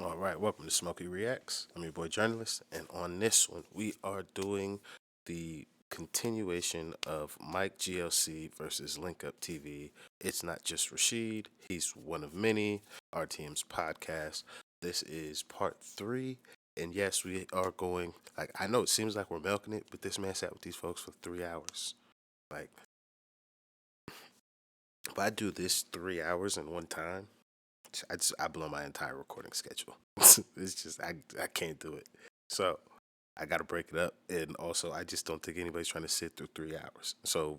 All right, welcome to Smokey Reacts. I'm your boy Jurnalist, and on this one, we are doing the continuation of MikeGLC versus Link Up TV. It's not just Rashid, he's one of many, RTM's podcast. This is part 3, and yes, we are going, like, I know it seems like we're milking it, but this man sat with these folks for 3 hours. Like, if I do this 3 hours in one time, I blow my entire recording schedule. It's just I can't do it. So I got to break it up, and also I just don't think anybody's trying to sit through 3 hours. So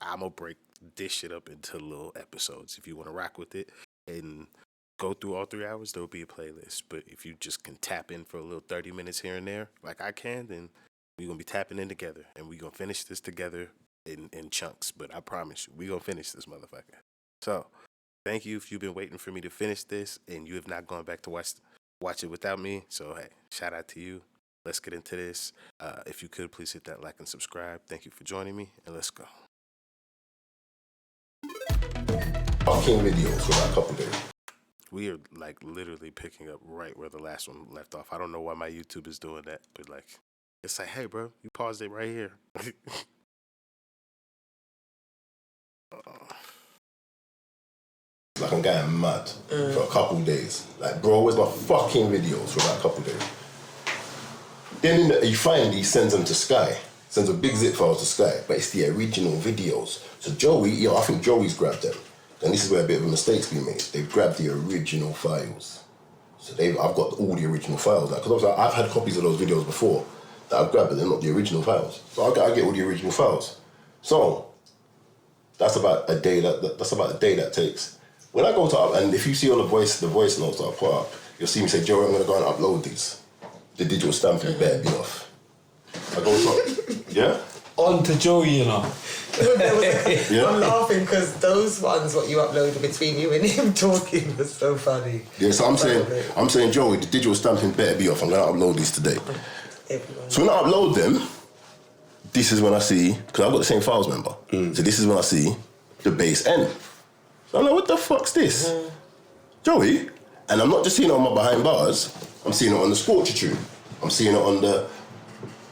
I'm gonna break this shit up into little episodes. If you want to rock with it and go through all 3 hours, there will be a playlist. But if you just can tap in for a little 30 minutes here and there, like I can, then we're gonna be tapping in together, and we're gonna finish this together in chunks. But I promise you, we're gonna finish this motherfucker. So thank you if you've been waiting for me to finish this and you have not gone back to watch it without me. So, hey, shout out to you. Let's get into this. If you could, please hit that like and subscribe. Thank you for joining me, and let's go. Fucking videos for that couple days. We are, like, literally picking up right where the last one left off. I don't know why my YouTube is doing that, but, like, it's like, hey, bro, you paused it right here. Like, I'm getting mad for a couple days. Like, bro, where's my fucking videos for that couple days? Then you find he sends them to Sky. Sends a big zip file to Sky, but it's the original videos. So Joey, I think Joey's grabbed them. And this is where a bit of a mistake's been made. They've grabbed the original files. So I've got all the original files. Because I've had copies of those videos before that I've grabbed, but they're not the original files. So I get all the original files. So that's about a day that takes. When I go to and if you see on the voice notes that I put up, you'll see me say, Joey, I'm gonna go and upload these. The digital stamping better be off. I go to yeah? On to Joey, you know. Yeah? I'm laughing because those ones what you uploaded between you and him talking was so funny. Yeah, so I'm saying, Joey, the digital stamping better be off. I'm gonna upload these today. Everyone. So when I upload them, this is when I see, because I've got the same files, remember? So this is when I see the base N. So I'm like, what the fuck's this? Joey? And I'm not just seeing it on my behind bars, I'm seeing it on the Scorcher tune. I'm seeing it on the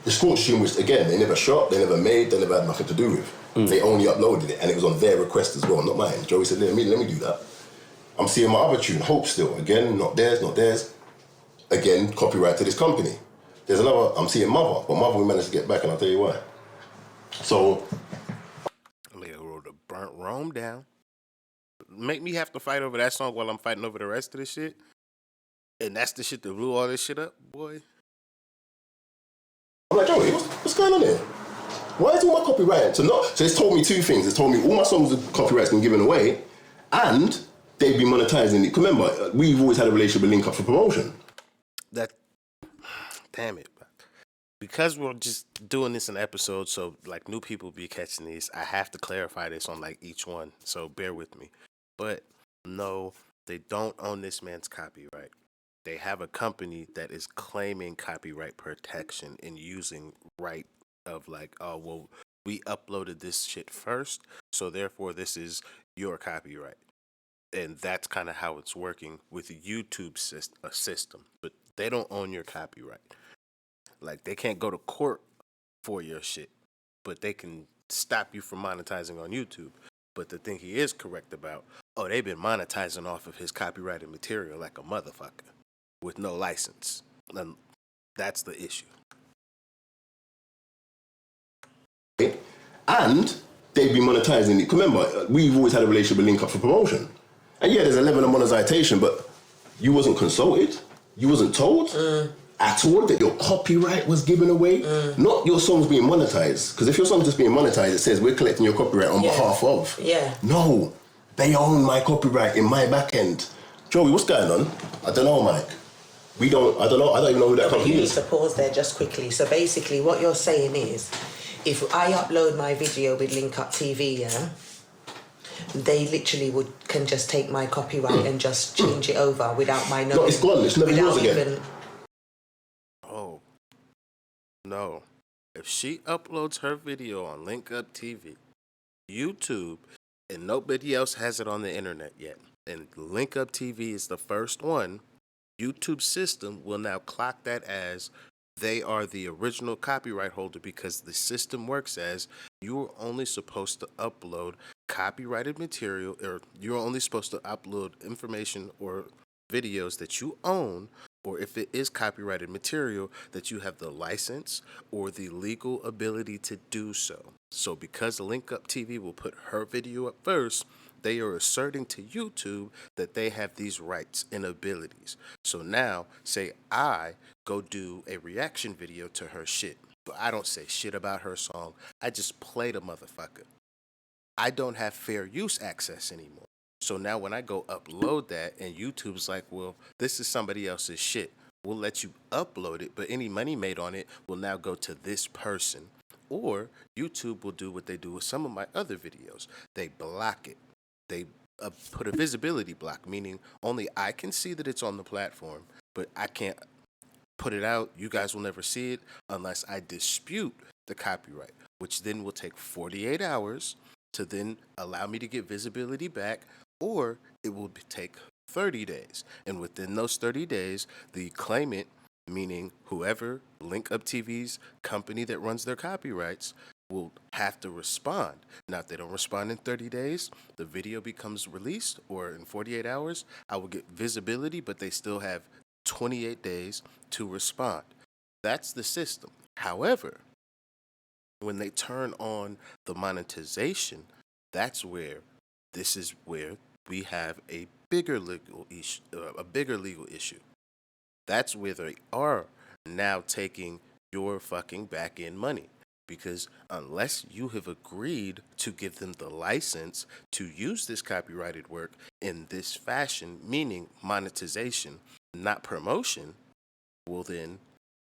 Scorcher tune, which again, they never shot, they never made, they never had nothing to do with. They only uploaded it, and it was on their request as well, not mine. Joey said, let me do that. I'm seeing my other tune, Hope Still. Again, not theirs. Again, copyright to this company. There's another, I'm seeing Mother, but Mother we managed to get back, and I'll tell you why. So I'm gonna roll the Burnt Rome down. Make me have to fight over that song while I'm fighting over the rest of the shit. And that's the shit that blew all this shit up, boy. I'm like, Joey, what's going on here? Why is all my copyright? So it's told me two things. It's told me all my songs are copyright's been given away, and they've been monetizing it. Remember, we've always had a relationship with Link Up for promotion. Damn it. Because we're just doing this in episodes, so like new people be catching these, I have to clarify this on like each one. So bear with me. But no, they don't own this man's copyright. They have a company that is claiming copyright protection and using right of like, oh, well, we uploaded this shit first, so therefore this is your copyright. And that's kind of how it's working with YouTube's system. But they don't own your copyright. Like, they can't go to court for your shit, but they can stop you from monetizing on YouTube. But the thing he is correct about, they've been monetizing off of his copyrighted material like a motherfucker with no license. And that's the issue. And they've been monetizing it. Remember, we've always had a relationship with Link Up for promotion. And yeah, there's a level of monetization, but you wasn't consulted, you wasn't told at all that your copyright was given away. Not your songs being monetized. Because if your song's just being monetized, it says we're collecting your copyright on behalf of. Yeah. No, they own my copyright in my back end. Joey, what's going on? I don't know, Mike. I don't even know who that company You need is. to pause there just quickly. So basically what you're saying is, if I upload my video with Link Up TV, yeah, they literally can just take my copyright and just change it over without my knowing. No, it's gone. It's never yours again. Oh, no. If she uploads her video on Link Up TV, YouTube, and nobody else has it on the internet yet, and Link Up TV is the first one, YouTube system will now clock that as they are the original copyright holder, because the system works as you're only supposed to upload copyrighted material, or you're only supposed to upload information or videos that you own, or if it is copyrighted material, that you have the license or the legal ability to do so. So because Link Up TV will put her video up first, they are asserting to YouTube that they have these rights and abilities. So now, say I go do a reaction video to her shit, but I don't say shit about her song. I just play the motherfucker. I don't have fair use access anymore. So now when I go upload that and YouTube's like, well, this is somebody else's shit, we'll let you upload it, but any money made on it will now go to this person. Or YouTube will do what they do with some of my other videos. They block it. They put a visibility block, meaning only I can see that it's on the platform, but I can't put it out. You guys will never see it unless I dispute the copyright, which then will take 48 hours to then allow me to get visibility back, or it will take 30 days. And within those 30 days, the claimant, meaning whoever, Link Up TV's company that runs their copyrights, will have to respond. Now, if they don't respond in 30 days, the video becomes released, or in 48 hours, I will get visibility, but they still have 28 days to respond. That's the system. However, when they turn on the monetization, that's where we have a bigger legal issue. That's where they are now taking your fucking back end money. Because unless you have agreed to give them the license to use this copyrighted work in this fashion, meaning monetization, not promotion, well then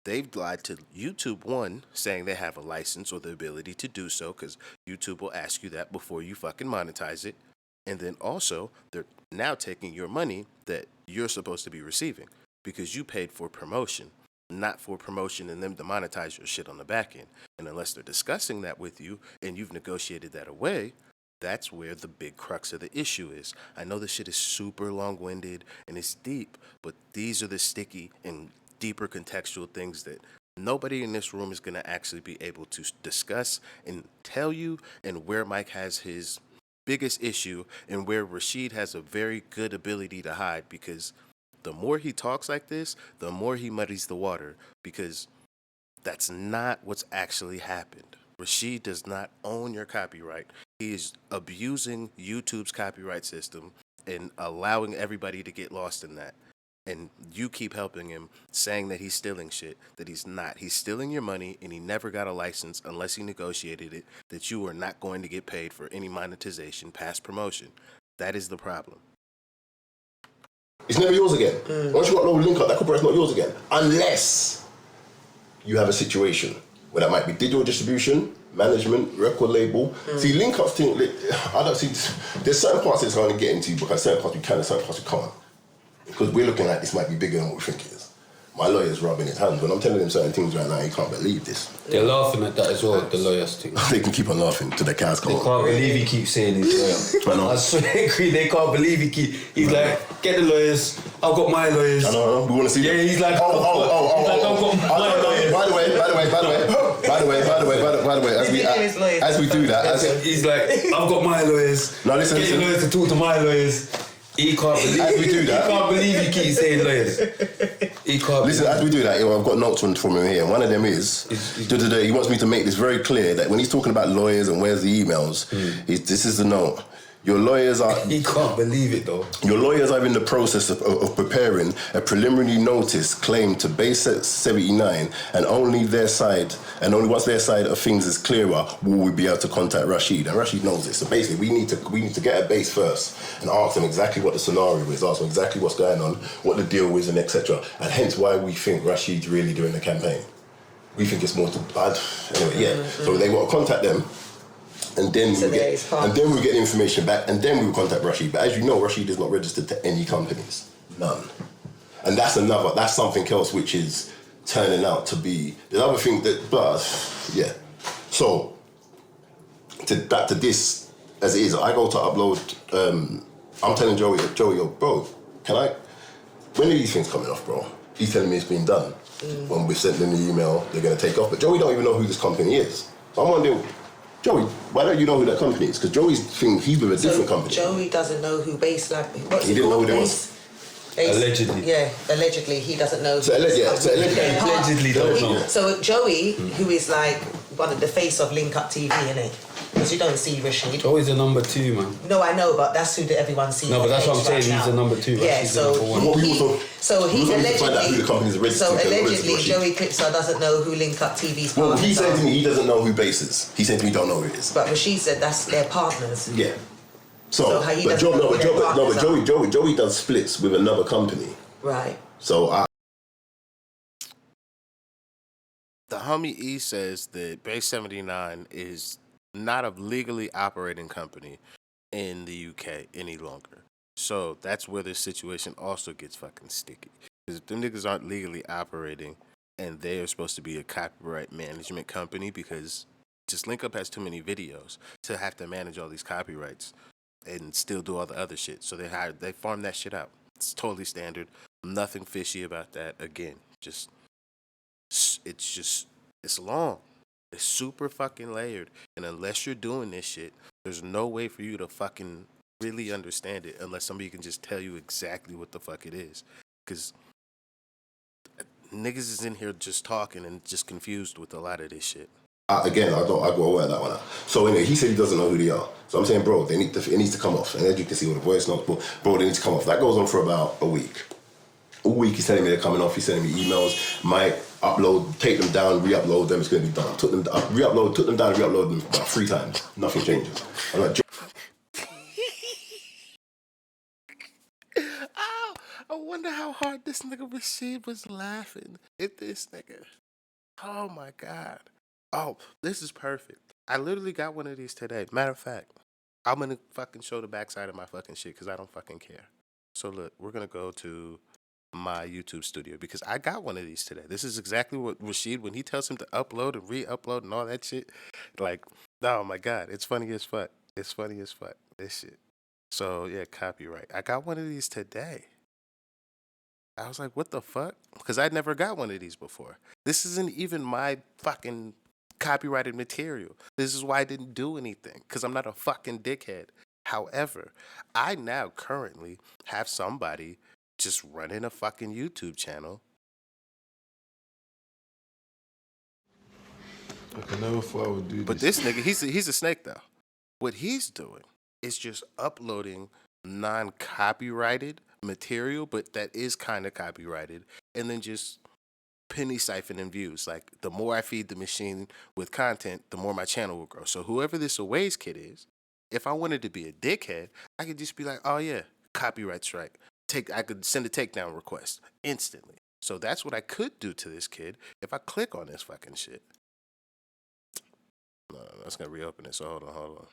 they've lied to YouTube, one, saying they have a license or the ability to do so, because YouTube will ask you that before you fucking monetize it. And then also, they're now taking your money that you're supposed to be receiving because you paid for promotion, not for promotion and them to monetize your shit on the back end. And unless they're discussing that with you and you've negotiated that away, that's where the big crux of the issue is. I know this shit is super long-winded and it's deep, but these are the sticky and deeper contextual things that nobody in this room is going to actually be able to discuss and tell you, and where Mike has his biggest issue and where Rashid has a very good ability to hide, because the more he talks like this, the more he muddies the water, because that's not what's actually happened. Rashid does not own your copyright. He is abusing YouTube's copyright system and allowing everybody to get lost in that. And you keep helping him, saying that he's stealing shit, that he's not. He's stealing your money, and he never got a license unless he negotiated it, that you are not going to get paid for any monetization past promotion. That is the problem. It's never yours again. Once you got no link up, that copyright's not yours again. Unless you have a situation where that might be digital distribution, management, record label. See, link ups thing, I don't see, there's certain parts it's going to get into, because certain parts we can and certain parts we can't. Because we're looking like this might be bigger than what we think it is. My lawyer's rubbing his hands. When I'm telling him certain things right now, he can't believe this. They're laughing at that as well, the lawyers thing. They can keep on laughing till the cows come They home. can't believe he keeps saying his lawyer. I know. I swear, they can't believe he's like, get the lawyers, I've got my lawyers. I know, we want to see Yeah, them. he's like, I've got my lawyers. By the way, as we do that, He's like, I've got my lawyers. Now listen, Get your lawyers to talk to my lawyers. He can't believe as we do that. He can't believe he keeps saying lawyers. He can't. Listen, as we do that, I've got notes from him here. One of them is, he wants me to make this very clear that when he's talking about lawyers and where's the emails, this is the note. Your lawyers are... He can't believe it though. Your lawyers are in the process of preparing a preliminary notice claim to base 79, and only once their side of things is clearer will we be able to contact Rashid. And Rashid knows this. So basically, we need to get a base first and ask them exactly what the scenario is, ask them exactly what's going on, what the deal is, and etc. And hence why we think Rashid's really doing the campaign. We think it's more to bad. Anyway, yeah. So they want to contact them. And then we get the information back, and then we will contact Rashid. But as you know, Rashid is not registered to any companies, none. And that's something else which is turning out to be the other thing yeah. So back to this as it is. I go to upload. I'm telling Joey, yo, bro, can I when are these things coming off, bro? He's telling me it's been done. When we sent them the email, they're going to take off. But Joey don't even know who this company is. So I'm wondering, Joey, why don't you know who that company is? Because Joey's thinking he's with a different company. Joey doesn't know who Base Lab is. He didn't know who they was. Allegedly. Yeah, allegedly. He doesn't know. Allegedly don't know. So Joey, who is like one of the face of Link Up TV, innit? Because you don't see Rashid. Joey's the number 2, man. No, I know, but that's who everyone sees. No, but that's what I'm saying. Right He's the number 2. Yeah, so he allegedly. So allegedly, Joey Clipstar doesn't know who Link Up TV's partners are. Well, he said to me he doesn't know who Base is. He said to me he don't know who it is. But Rashid said that's their partners. Yeah. So how he doesn't know who their partners are. Joey does splits with another company. Right. So The homie E says that Base 79 is not a legally operating company in the UK any longer. So that's where this situation also gets fucking sticky. Because if them niggas aren't legally operating and they are supposed to be a copyright management company, because just Link Up has too many videos to have to manage all these copyrights and still do all the other shit. So they farm that shit out. It's totally standard. Nothing fishy about that. Again, it's long. It's super fucking layered. And unless you're doing this shit, there's no way for you to fucking really understand it unless somebody can just tell you exactly what the fuck it is. Because niggas is in here just talking and just confused with a lot of this shit. again, I go aware that one out. So anyway, he said he doesn't know who they are. So I'm saying, bro, it needs to come off. And as you can see with the voice notes, bro, they need to come off. That goes on for about a week. A week he's telling me they're coming off. He's sending me emails. Might upload, take them down, re-upload them. It's going to be done. Took them down, re-upload them about 3 times. Nothing changes. I'm like, Oh, I wonder how hard this nigga Rashid was laughing at this nigga. Oh my God. Oh, this is perfect. I literally got one of these today. Matter of fact, I'm gonna fucking show the backside of my fucking shit because I don't fucking care. So look, we're gonna go to my YouTube studio because I got one of these today. This is exactly what Rashid, when he tells him to upload and re-upload and all that shit, like, oh my God, it's funny as fuck. It's funny as fuck, this shit. So yeah, copyright. I got one of these today. I was like, what the fuck? Because I'd never got one of these before. This isn't even my fucking copyrighted material. This is why I didn't do anything, because I'm not a fucking dickhead. However, I now currently have somebody just running a fucking YouTube channel. I never thought I would do this. But this nigga, he's a snake though. What he's doing is just uploading non-copyrighted material, but that is kind of copyrighted, and then just penny siphoning views. Like, the more I feed the machine with content, the more my channel will grow. So whoever this Aways kid is, if I wanted to be a dickhead, I could just be like, oh yeah, copyright strike. I could send a takedown request instantly. So that's what I could do to this kid if I click on this fucking shit. No, that's gonna reopen it. So hold on.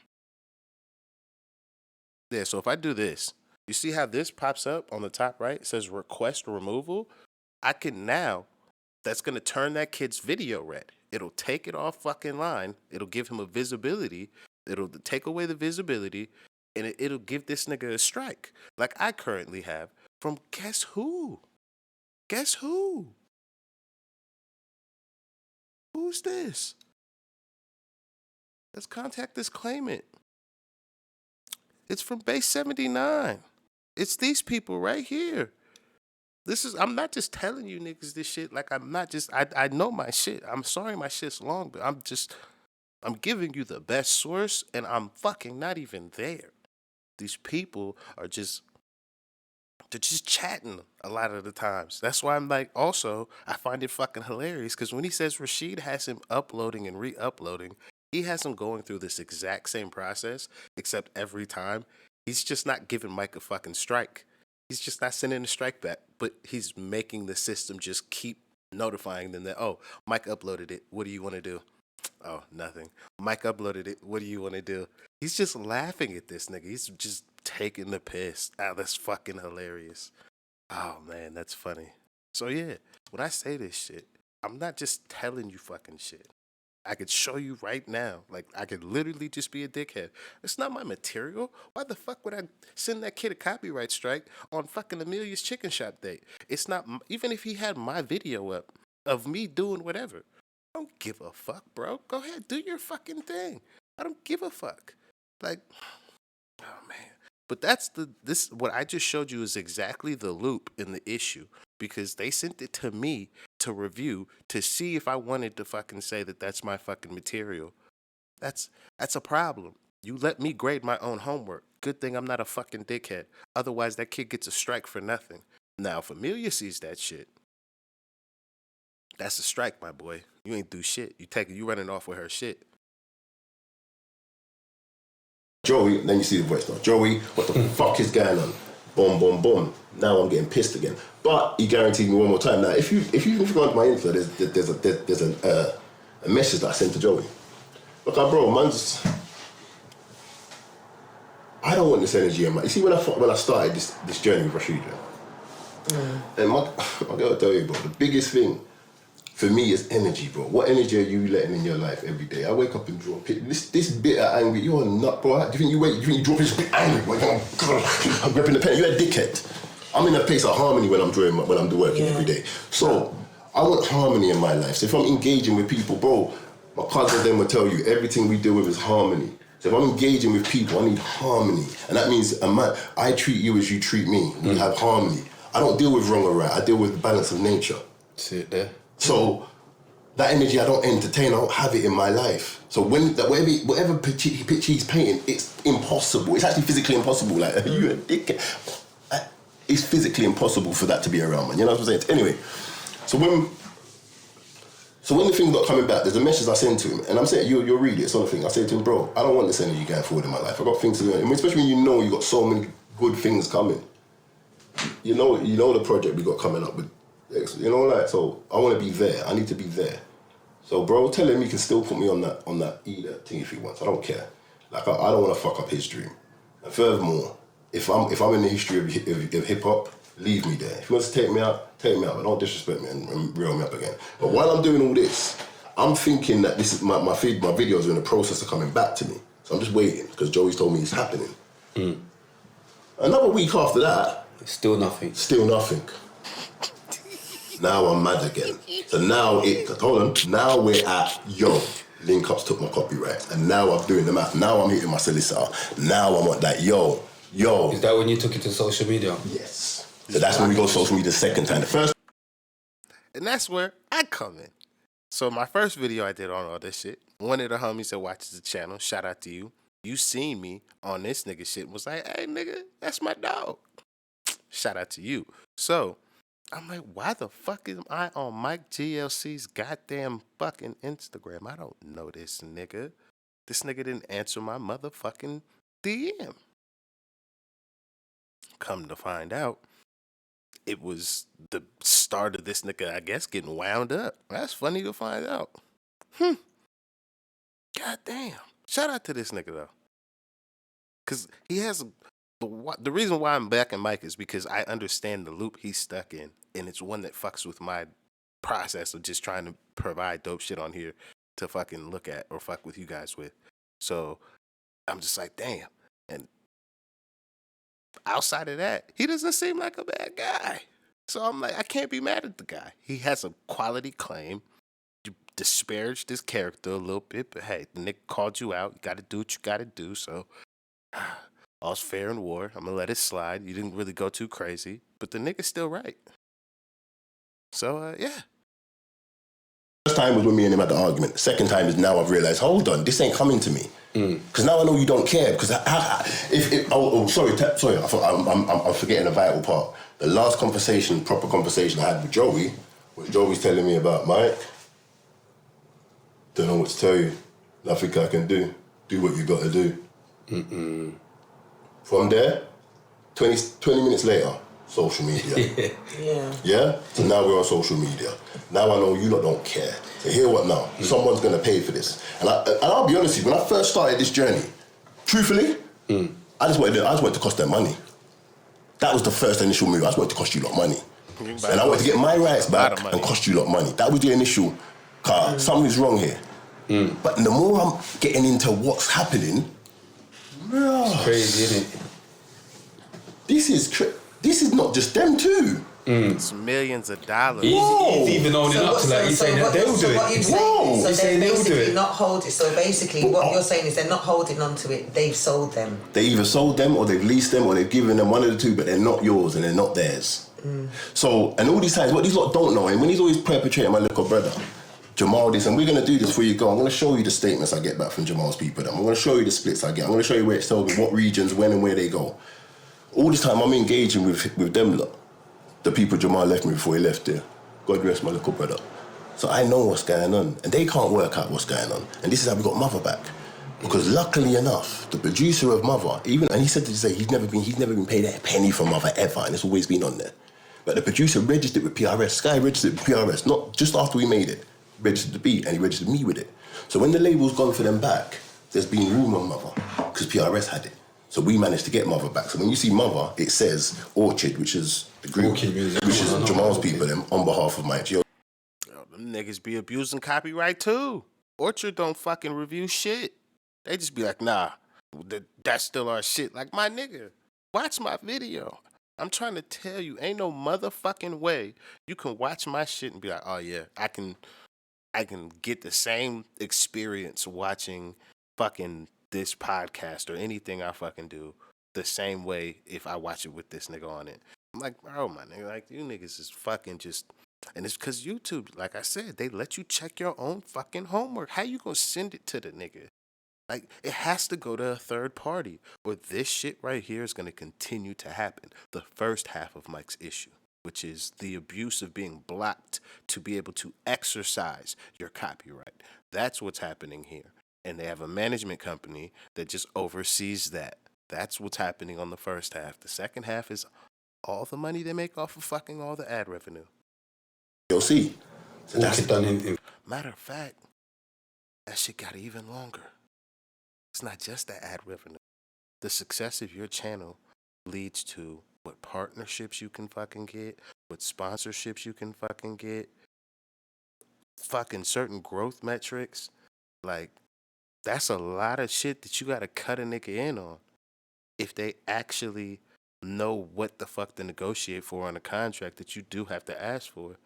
Yeah, so if I do this, you see how this pops up on the top right? It says request removal. I can now, that's going to turn that kid's video red. It'll take it off fucking line. It'll give him a visibility. It'll take away the visibility. And it'll give this nigga a strike. Like I currently have from guess who? Guess who? Who's this? Let's contact this claimant. It's from Base 79. It's these people right here. I'm not just telling you niggas this shit. Like, I know my shit. I'm sorry my shit's long, but I'm giving you the best source, and I'm fucking not even there. These people they're just chatting a lot of the times. That's why I'm like, also, I find it fucking hilarious, because when he says Rashid has him uploading and re-uploading, he has him going through this exact same process, except every time, he's just not giving Mike a fucking strike. He's just not sending a strike back, but he's making the system just keep notifying them that, oh, Mike uploaded it. What do you want to do? Oh, nothing. Mike uploaded it. What do you want to do? He's just laughing at this nigga. He's just taking the piss. Oh, that's fucking hilarious. Oh, man, that's funny. So, yeah, when I say this shit, I'm not just telling you fucking shit. I could show you right now. Like, I could literally just be a dickhead. It's not my material. Why the fuck would I send that kid a copyright strike on fucking Amelia's chicken shop date? It's not, even if he had my video up of me doing whatever. I don't give a fuck, bro. Go ahead, do your fucking thing. I don't give a fuck. Like, oh man. But what I just showed you is exactly the loop in the issue, because they sent it to me to review to see if I wanted to fucking say that that's my fucking material. That's a problem. You let me grade my own homework. Good thing I'm not a fucking dickhead. Otherwise, that kid gets a strike for nothing. Now, if Amelia sees that shit, that's a strike, my boy. You ain't do shit. You running off with her shit. Joey, then you see the voice now. Joey, what the fuck is going on? Boom, boom, boom. Now I'm getting pissed again. But he guaranteed me one more time. Now, if you go onto my info, there's a message that I sent to Joey. Look, bro, man's. I don't want this energy in my. You see, when I started this journey with Rashida, and I gotta tell you, bro, the biggest thing for me is energy, bro. What energy are you letting in your life every day? I wake up and drop it. This bitter angry, you're a nut, bro. Do you think you drop this bit angry? I'm gripping the pen. You're a dickhead. I'm in a place of harmony when I'm working every day. So I want harmony in my life. So if I'm engaging with people, bro, my cousin then will tell you everything we deal with is harmony. So if I'm engaging with people, I need harmony. And that means I treat you as you treat me. We have harmony. I don't deal with wrong or right. I deal with the balance of nature. See it there. So that energy I don't entertain, I don't have it in my life. So whatever picture he's painting, it's impossible. It's actually physically impossible. Like, are you a dickhead? It's physically impossible for that to be around, man. You know what I'm saying? Anyway, so when the thing got coming back, there's a message I sent to him, and I'm saying, you'll read it, it's not a thing. I said to him, bro, I don't want this energy going forward in my life. I got things to do. I mean, especially when you got so many good things coming. You know the project we got coming up with. You know, like, so I want to be there. I need to be there. So, bro, tell him he can still put me on that thing if he wants. I don't care. Like, I don't want to fuck up his dream. And furthermore, if I'm in the history of hip hop, leave me there. If he wants to take me out, but don't disrespect me and reel me up again. But while I'm doing all this, I'm thinking that this is my videos are in the process of coming back to me. So I'm just waiting because Joey's told me it's happening. Another week after that, still nothing. Now I'm mad again. So now now we're at, Link Ups took my copyright. And now I'm doing them out. Now I'm hitting my solicitor. Now I want that, yo. Is that when you took it to social media? Yes. So that's when we go social media the second time. The first. And that's where I come in. So my first video I did on all this shit, one of the homies that watches the channel, shout out to you. You seen me on this nigga shit, was like, hey nigga, that's my dog. Shout out to you. So I'm like, why the fuck am I on MikeGLC's goddamn fucking Instagram? I don't know this nigga. This nigga didn't answer my motherfucking DM. Come to find out, it was the start of this nigga, I guess, getting wound up. That's funny to find out. Goddamn. Shout out to this nigga, though. Because he has... The reason why I'm backing Mike is because I understand the loop he's stuck in, and it's one that fucks with my process of just trying to provide dope shit on here to fucking look at or fuck with you guys with. So I'm just like, damn. And outside of that, he doesn't seem like a bad guy. So I'm like, I can't be mad at the guy. He has a quality claim. You disparaged his character a little bit, but hey, the nigga called you out. You got to do what you got to do, so... all's fair in war. I'm gonna let it slide. You didn't really go too crazy, but the nigga's still right. So, yeah. First time was when me and him had the argument. The second time is now I've realised, hold on, this ain't coming to me. Because now I know you don't care. Because sorry, I'm forgetting a vital part. The last proper conversation I had with Joey, was Joey's telling me about Mike. Don't know what to tell you. Nothing I can do. Do what you got to do. From there, 20 minutes later, social media. Yeah? So now we're on social media. Now I know you lot don't care. So hear what now? Someone's going to pay for this. And I'll be honest with you, when I first started this journey, truthfully, I just wanted to cost them money. That was the first initial move. I just wanted to cost you lot money. And I wanted to get my rights back and cost you lot money. That was the initial car. Something's wrong here. But the more I'm getting into what's happening, It's crazy, isn't it? This is not just them too. It's millions of dollars. He's even owning up to like, he's saying that they'll do what it. you're saying, He's saying they're they'll do basically it. not holding. So basically, what you're saying is they're not holding on to it. They've sold them. They either sold them or they've leased them or they've given them, one of the two, but they're not yours and they're not theirs. So, and all these times, what these lot don't know, and when he's always perpetrating my little brother, Jamal this, and we're going to do this before you go. I'm going to show you the statements I get back from Jamal's people. I'm going to show you the splits I get. I'm going to show you where it's told me what regions, when and where they go. All this time I'm engaging with them lot. The people Jamal left me before he left there. God rest my little brother. So I know what's going on. And they can't work out what's going on. And this is how we got Mother back. Because luckily enough, the producer of Mother, and he said to say he's never been paid a penny from Mother ever, and it's always been on there. But the producer registered with PRS. Sky registered with PRS, not just after we made it. Registered the beat, and he registered me with it. So when the label's gone for them back, there's been room on Mother, because PRS had it. So we managed to get Mother back. So when you see Mother, it says Orchard, which is the group, which is Jamal's people, them, on behalf of Mike. Yo, them niggas be abusing copyright too. Orchard don't fucking review shit. They just be like, nah, that's still our shit. Like, my nigga, watch my video. I'm trying to tell you, ain't no motherfucking way you can watch my shit and be like, oh yeah, I can get the same experience watching fucking this podcast or anything I fucking do the same way if I watch it with this nigga on it. I'm like, bro, my nigga, like, you niggas is fucking just, and it's because YouTube, like I said, they let you check your own fucking homework. How you gonna send it to the nigga? Like, it has to go to a third party, or this shit right here is gonna continue to happen. The first half of Mike's issue, which is the abuse of being blocked to be able to exercise your copyright. That's what's happening here. And they have a management company that just oversees that. That's what's happening on the first half. The second half is all the money they make off of fucking all the ad revenue. You'll see. So that's done in. Matter of fact, that shit got even longer. It's not just the ad revenue. The success of your channel leads to what partnerships you can fucking get, what sponsorships you can fucking get, fucking certain growth metrics. Like, that's a lot of shit that you gotta cut a nigga in on if they actually know what the fuck to negotiate for on a contract that you do have to ask for.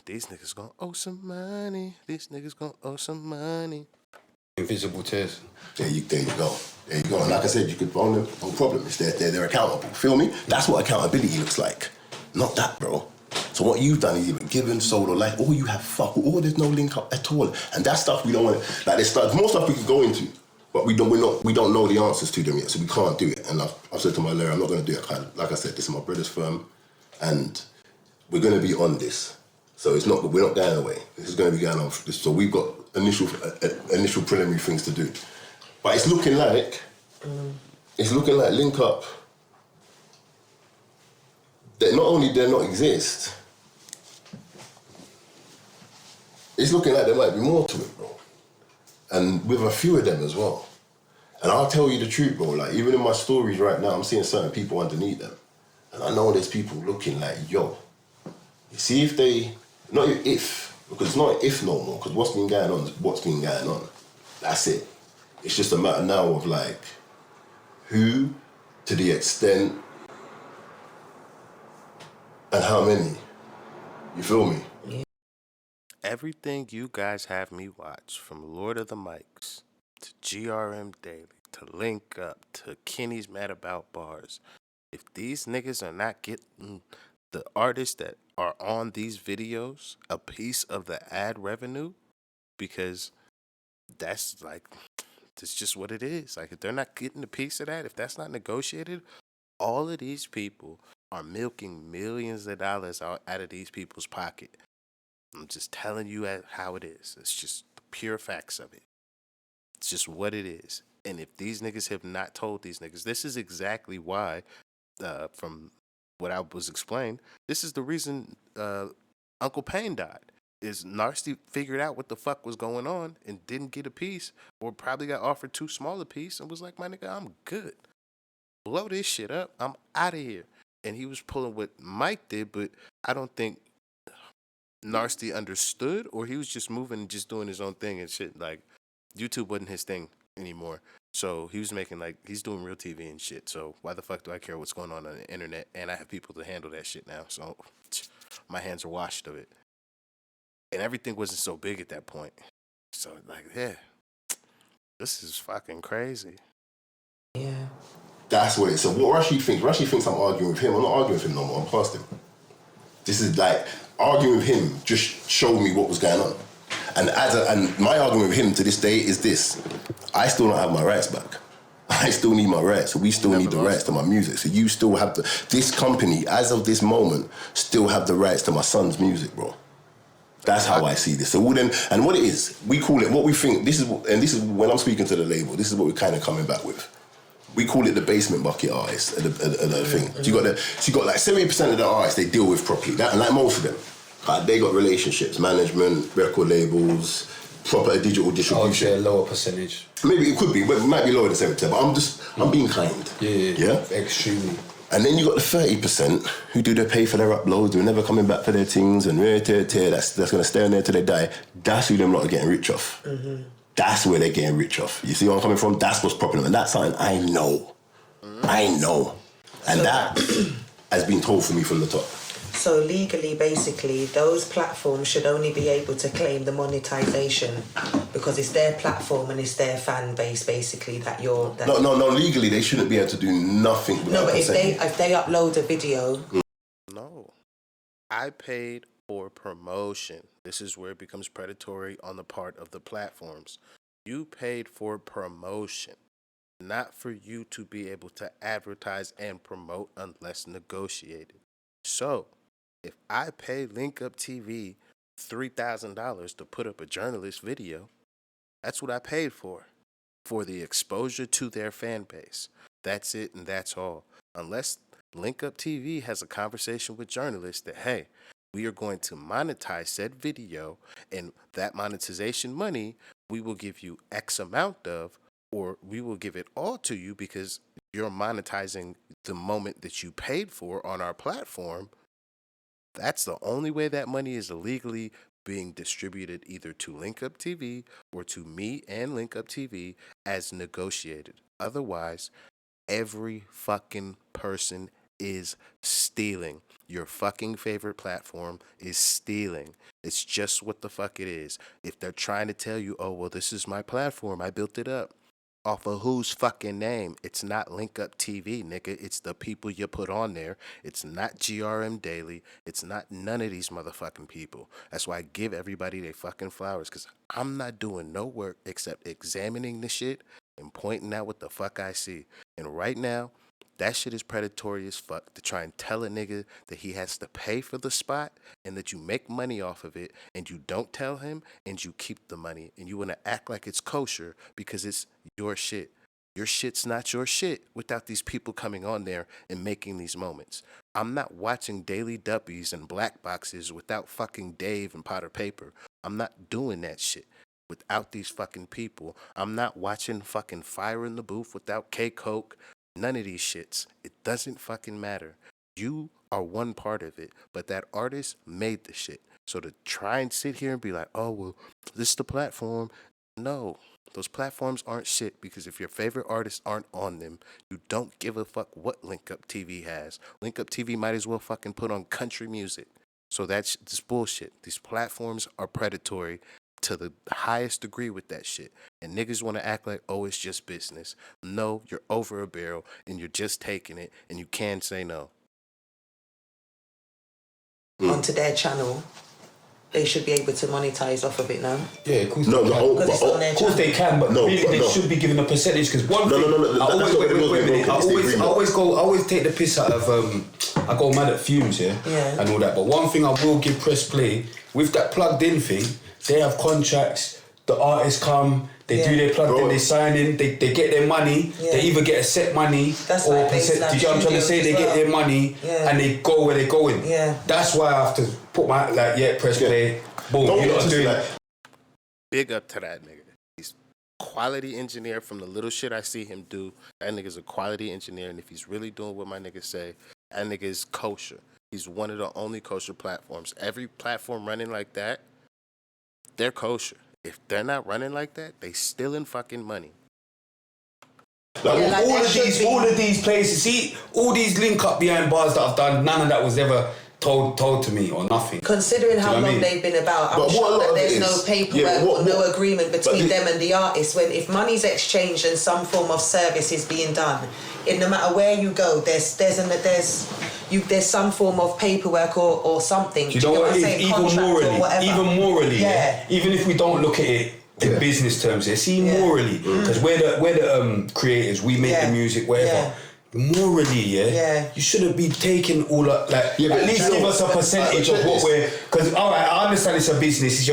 These niggas gonna owe some money. These niggas gonna owe some money. Invisible tears. There you go. There you go. And like I said, you could own them, no problem. It's they're accountable. Feel me? That's what accountability looks like. Not that, bro. So what you've done is you've given, sold, or like, you have fuck, there's no link up at all. And that stuff we don't want to, like, there's more stuff we can go into, but we don't know the answers to them yet, so we can't do it. And I've said to my lawyer, I'm not going to do it. Like I said, this is my brother's firm, and we're going to be on this. So we're not going away. This is going to be going on. So we've got initial preliminary things to do. But it's looking like Link Up, that not only do not exist, it's looking like there might be more to it, bro. And with a few of them as well. And I'll tell you the truth, bro. Like, even in my stories right now, I'm seeing certain people underneath them. And I know there's people looking like, yo, you see if they, not if, because it's not if no more, because what's been going on is what's been going on. That's it. It's just a matter now of like, who, to the extent, and how many. You feel me? Everything you guys have me watch, from Lord of the Mics to GRM Daily to Link Up to Kenny's Mad About Bars, if these niggas are not getting the artists that are on these videos a piece of the ad revenue, because that's just what it is. Like, if they're not getting a piece of that, if that's not negotiated, all of these people are milking millions of dollars out of these people's pocket. I'm just telling you how it is. It's just the pure facts of it. It's just what it is. And if these niggas have not told these niggas, this is exactly why, from what I was explained, this is the reason Uncle Payne died. Is Narsty figured out what the fuck was going on and didn't get a piece, or probably got offered too small a piece and was like, my nigga, I'm good. Blow this shit up. I'm out of here. And he was pulling what Mike did, but I don't think Narsty understood, or he was just moving and just doing his own thing and shit. Like YouTube wasn't his thing anymore. So he was making he's doing real TV and shit. So why the fuck do I care what's going on the internet? And I have people to handle that shit now. So my hands are washed of it. And everything wasn't so big at that point. So yeah, this is fucking crazy. Yeah. That's what it is. So what Rashid thinks I'm arguing with him. I'm not arguing with him no more. I'm past him. This is like arguing with him just showed me what was going on. And my argument with him to this day is this: I still don't have my rights back. I still need my rights. We still need the rights to my music. So you still have this company, as of this moment, still have the rights to my son's music, bro. That's how I see this. So then, and what it is, we call it what we think. This is when I'm speaking to the label. This is what we're kind of coming back with. We call it the basement bucket artists, the thing. So you got like 70% of the artists they deal with properly. And like most of them, they got relationships, management, record labels, proper digital distribution. I would say a lower percentage. Maybe it could be, but it might be lower than 70%. But I'm being kind. Yeah. Extremely. And then you got the 30% who do they pay for their uploads, who are never coming back for their things, and that's going to stay on there till they die. That's who them lot are getting rich off. Mm-hmm. That's where they're getting rich off. You see where I'm coming from? That's what's popping them. And that's something I know. And that has been told for me from the top. So legally, basically, those platforms should only be able to claim the monetization because it's their platform and it's their fan base, basically, that you're... No, legally, they shouldn't be able to do nothing without No, but consent. if they upload a video... No. I paid for promotion. This is where it becomes predatory on the part of the platforms. You paid for promotion, not for you to be able to advertise and promote unless negotiated. So, if I pay Link Up TV $3,000 to put up a Jurnalist video, that's what I paid for the exposure to their fan base. That's it and that's all. Unless Link Up TV has a conversation with Jurnalist that, hey, we are going to monetize said video, and that monetization money we will give you X amount of, or we will give it all to you because you're monetizing the moment that you paid for on our platform. That's the only way that money is illegally being distributed either to Link Up TV or to me and Link Up TV as negotiated. Otherwise, every fucking person is stealing. Your fucking favorite platform is stealing. It's just what the fuck it is. If they're trying to tell you, oh, well, this is my platform, I built it up. Off of whose fucking name? It's not Link Up TV, nigga. It's the people you put on there. It's not GRM Daily. It's not none of these motherfucking people. That's why I give everybody their fucking flowers, because I'm not doing no work except examining the shit and pointing out what the fuck I see. And right now, that shit is predatory as fuck to try and tell a nigga that he has to pay for the spot and that you make money off of it and you don't tell him and you keep the money and you want to act like it's kosher because it's your shit. Your shit's not your shit without these people coming on there and making these moments. I'm not watching Daily Duppies and Black Boxes without fucking Dave and Potter Paper. I'm not doing that shit without these fucking people. I'm not watching fucking Fire in the Booth without K-Coke. None of these shits. It doesn't fucking matter. You are one part of it, but that artist made the shit. So to try and sit here and be like, oh, well, this is the platform. No, those platforms aren't shit because if your favorite artists aren't on them, you don't give a fuck what Link Up TV has. Link Up TV might as well fucking put on country music. So that's just bullshit. These platforms are predatory to the highest degree with that shit. And niggas want to act like, oh, it's just business. No, you're over a barrel and you're just taking it and you can't say no. Onto their channel, they should be able to monetize off of it now. Yeah, of course of course they can, but they should be given a percentage because one thing I always take the piss out of I go mad at Fumes, yeah, and all that. But one thing I will give press play with that plugged in thing. They have contracts. The artists come. They do their plug in. They sign in. They get their money. They either get a set money or percent. Do you get what I'm trying to say? They get their money and they go where they're going. Yeah. That's why I have to put my press play. Boom. You know what I'm doing? Big up to that nigga. He's quality engineer from the little shit I see him do. That nigga's a quality engineer, and if he's really doing what my niggas say, that nigga is kosher. He's one of the only kosher platforms. Every platform running like that, they're kosher. If they're not running like that, they stealing fucking money. Like, all of these places, see, all these link up behind bars that I've done, none of that was ever told to me or nothing. Considering how long they've been about, I'm sure that there's no paperwork or no agreement between them and the artist. When if money's exchanged and some form of service is being done, no matter where you go, there's some form of paperwork or something. Do you know what it is? Even morally, even if we don't look at it in business terms, morally, because we're the creators, we make the music, whatever. Morally, you shouldn't be taking all up, like, at least give us a percentage of what we're, because alright, I understand it's your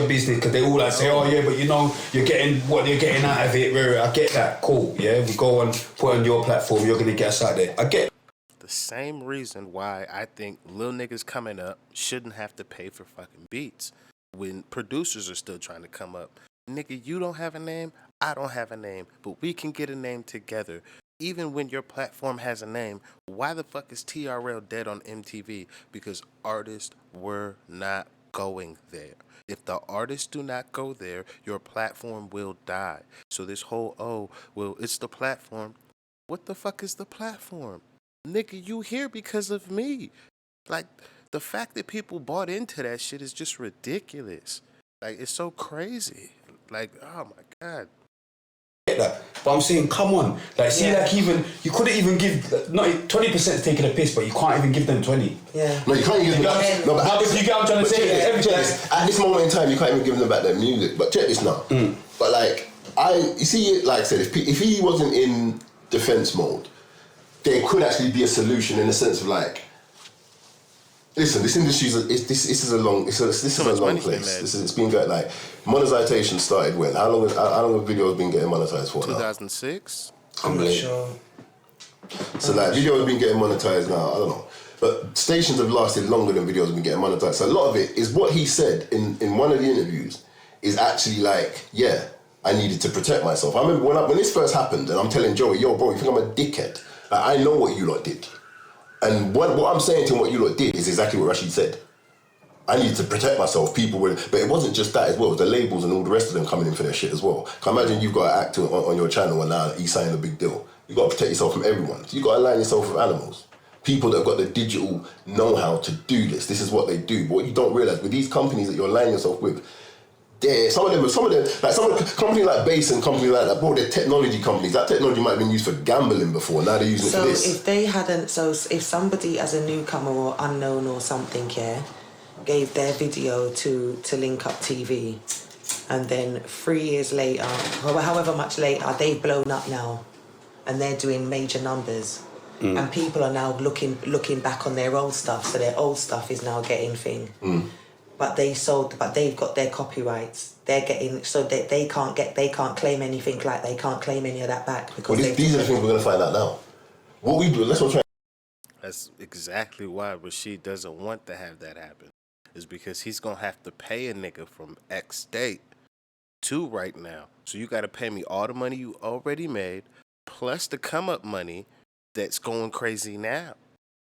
business, because they all like say, oh yeah, but you know, you're getting what you're getting out of it, I get that, cool, we go and put on your platform, you're gonna get us out there, I get the same reason why I think little niggas coming up shouldn't have to pay for fucking beats when producers are still trying to come up. Nigga, you don't have a name, I don't have a name, but we can get a name together. Even when your platform has a name, why the fuck is TRL dead on MTV? Because artists were not going there. If the artists do not go there, your platform will die. So this whole, it's the platform. What the fuck is the platform? Nigga, you here because of me. Like, the fact that people bought into that shit is just ridiculous. Like, it's so crazy. Like, oh my God. That, but I'm saying, come on, like, see, like, even you couldn't even give, not 20% is taking a piss, but you can't even give them 20. No, you can't even give them. No, but you get what I'm trying to say. At this moment in time, you can't even give them back their music. But check this now. But like, you see, like I said, if he wasn't in defense mode, there could actually be a solution in the sense of like, listen, this industry is a long place. It's been going like monetization started when? How long have videos been getting monetized for? 2006. I'm not sure. So like videos have been getting monetized now. I don't know, but stations have lasted longer than videos have been getting monetized. So a lot of it is what he said in one of the interviews is actually like, yeah, I needed to protect myself. I remember when this first happened, and I'm telling Joey, yo, bro, you think I'm a dickhead? Like, I know what you lot did. And what I'm saying to him, what you lot did is exactly what Rashid said. I needed to protect myself. People were, but it wasn't just that as well. It was the labels and all the rest of them coming in for their shit as well. Can imagine you've got an actor on your channel and now he's signing a big deal. You got to protect yourself from everyone. So you got to align yourself with animals. People that have got the digital know-how to do this. This is what they do. But what you don't realize with these companies that you're aligning yourself with, some of them, like some of the companies like Base and companies like that, bro, they're technology companies. That technology might have been used for gambling before. Now they're using it for this. So if they hadn't, if somebody as a newcomer or unknown or something, gave their video to Link Up TV, and then 3 years later, however much later, they've blown up now, and they're doing major numbers, and people are now looking back on their old stuff. So their old stuff is now getting thing. But they've got their copyrights. They're getting, so they can't claim anything, like they can't claim any of that back because these are the things we're gonna find out now. What we do, That's exactly why Rashid doesn't want to have that happen. Is because he's gonna have to pay a nigga from X date to right now. So you gotta pay me all the money you already made, plus the come up money that's going crazy now.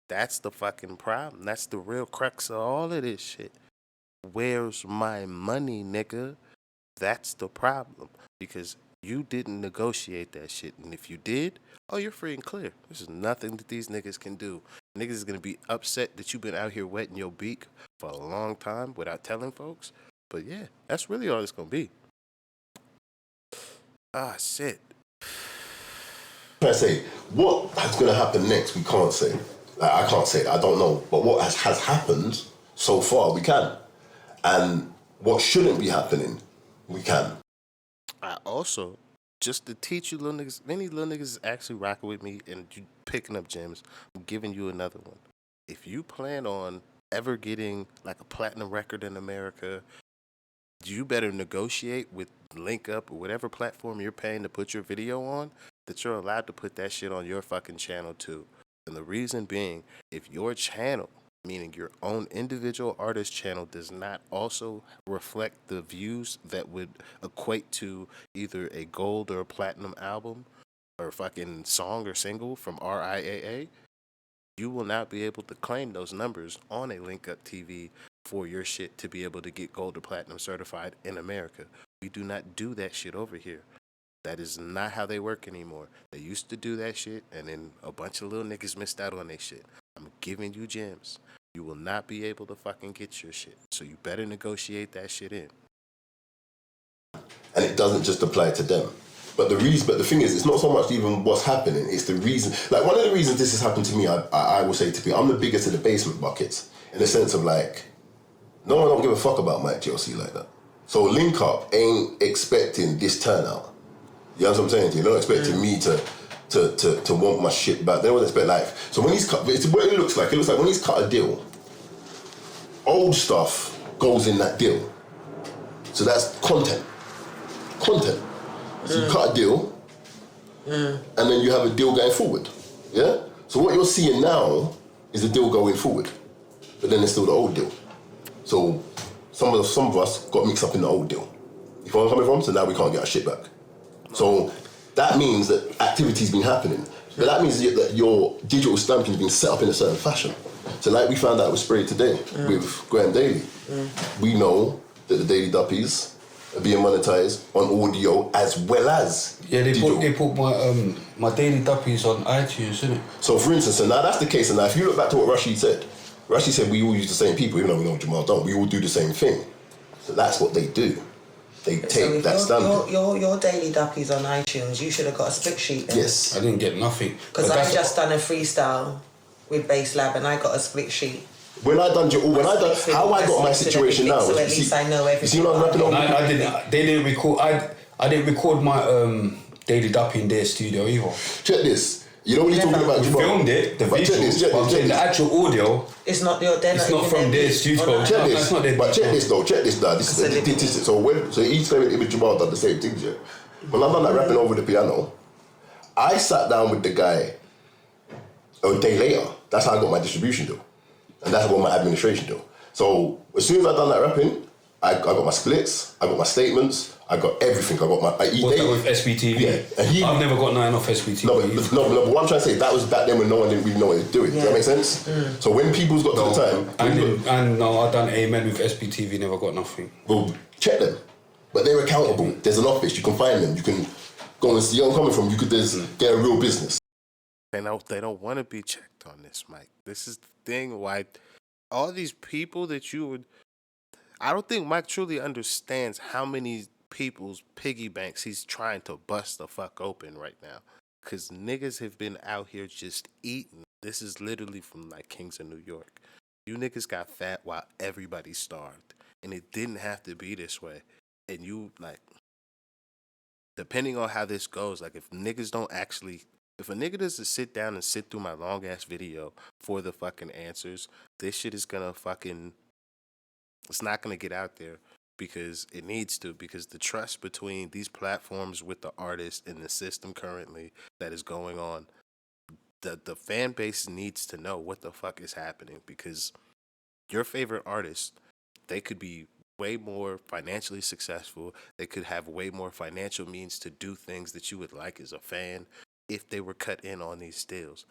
That's the fucking problem. That's the real crux of all of this shit. Where's my money, nigga? That's the problem. Because you didn't negotiate that shit. And if you did, you're free and clear. There's nothing that these niggas can do. Niggas is gonna be upset that you've been out here wetting your beak for a long time without telling folks. But yeah, that's really all it's gonna be. Shit. I say, what is gonna happen next, we can't say. Like, I can't say that, I don't know. But what has happened so far, we can. And what shouldn't be happening, we can. I also, just to teach you little niggas, any little niggas is actually rocking with me and you picking up gems, I'm giving you another one. If you plan on ever getting like a platinum record in America, you better negotiate with Link Up or whatever platform you're paying to put your video on, that you're allowed to put that shit on your fucking channel too. And the reason being, if your channel, meaning your own individual artist channel, does not also reflect the views that would equate to either a gold or a platinum album or fucking song or single from RIAA, You will not be able to claim those numbers on a Link Up TV for your shit to be able to get gold or platinum certified in America. We do not do that shit over here. That is not how they work anymore. They used to do that shit, and then a bunch of little niggas missed out on their shit. I'm giving you gems. You will not be able to fucking get your shit. So you better negotiate that shit in. And it doesn't just apply to them. But the thing is, it's not so much even what's happening, it's the reason. Like, one of the reasons this has happened to me, I will say to people, I'm the biggest of the basement buckets, in the sense of, like, no one don't give a fuck about MikeGLC like that. So Link Up ain't expecting this turnout. You know what I'm saying to you? They're not expecting me to want my shit back. They don't expect, like, so when he's cut, it's what it looks like when he's cut a deal, old stuff goes in that deal. So that's content. So you cut a deal, and then you have a deal going forward. Yeah? So what you're seeing now is the deal going forward. But then there's still the old deal. So some of us got mixed up in the old deal. You know where I'm coming from? So now we can't get our shit back. So that means that activity's been happening. But that means that your digital stamping has been set up in a certain fashion. So like we found out with Spray today, with Graham Daly. We know that the Daily Duppies are being monetized on audio as well as digital. They put my Daily Duppies on iTunes, isn't it? So for instance, and now that's the case, and now if you look back to what Rashid said we all use the same people, even though we know Jamal don't. We all do the same thing. So that's what they do. They take that standard. Your Daily Duppies on iTunes, you should have got a split sheet then. Yes. I didn't get nothing. Because I just done a freestyle with Bass Lab and I got a split sheet. How I got my situation now. So at least I know everything. You see what I'm rapping on? They didn't record. I didn't record my Daily Duppy in their studio either. Check this. You know what you're talking about? We filmed it, the visuals, but I'm saying the actual audio. It's not from their studio. Check this. But check this though. This is so each time with Jamal done the same thing. Yeah. When I done that rapping over the piano, I sat down with the guy a day later. That's how I got my distribution deal. And that's how I got my administration deal. So as soon as I done that rapping, I got my splits, I got my statements, I got everything. I got my. What's that with SBTV? Yeah, I've never got nothing off SBTV. No, but what I'm trying to say, that was back then when no one didn't really know what they were doing. Does that make sense? So when people's got to the time, I done Amen with SBTV, never got nothing. Well, check them, but they're accountable. There's an office, you can find them. You can go and see where I'm coming from. You could get a real business. They don't want to be checked on this, Mike. This is the thing why all these people that you would. I don't think Mike truly understands how many people's piggy banks he's trying to bust the fuck open right now. Because niggas have been out here just eating. This is literally from like Kings of New York. You niggas got fat while everybody starved. And it didn't have to be this way. And you, like, depending on how this goes, like if niggas don't actually, if a nigga doesn't sit down and sit through my long ass video for the fucking answers, this shit is gonna fucking, it's not gonna get out there because it needs to, because the trust between these platforms with the artist and the system currently that is going on, the fan base needs to know what the fuck is happening, because your favorite artist, they could be way more financially successful, they could have way more financial means to do things that you would like as a fan if they were cut in on these deals.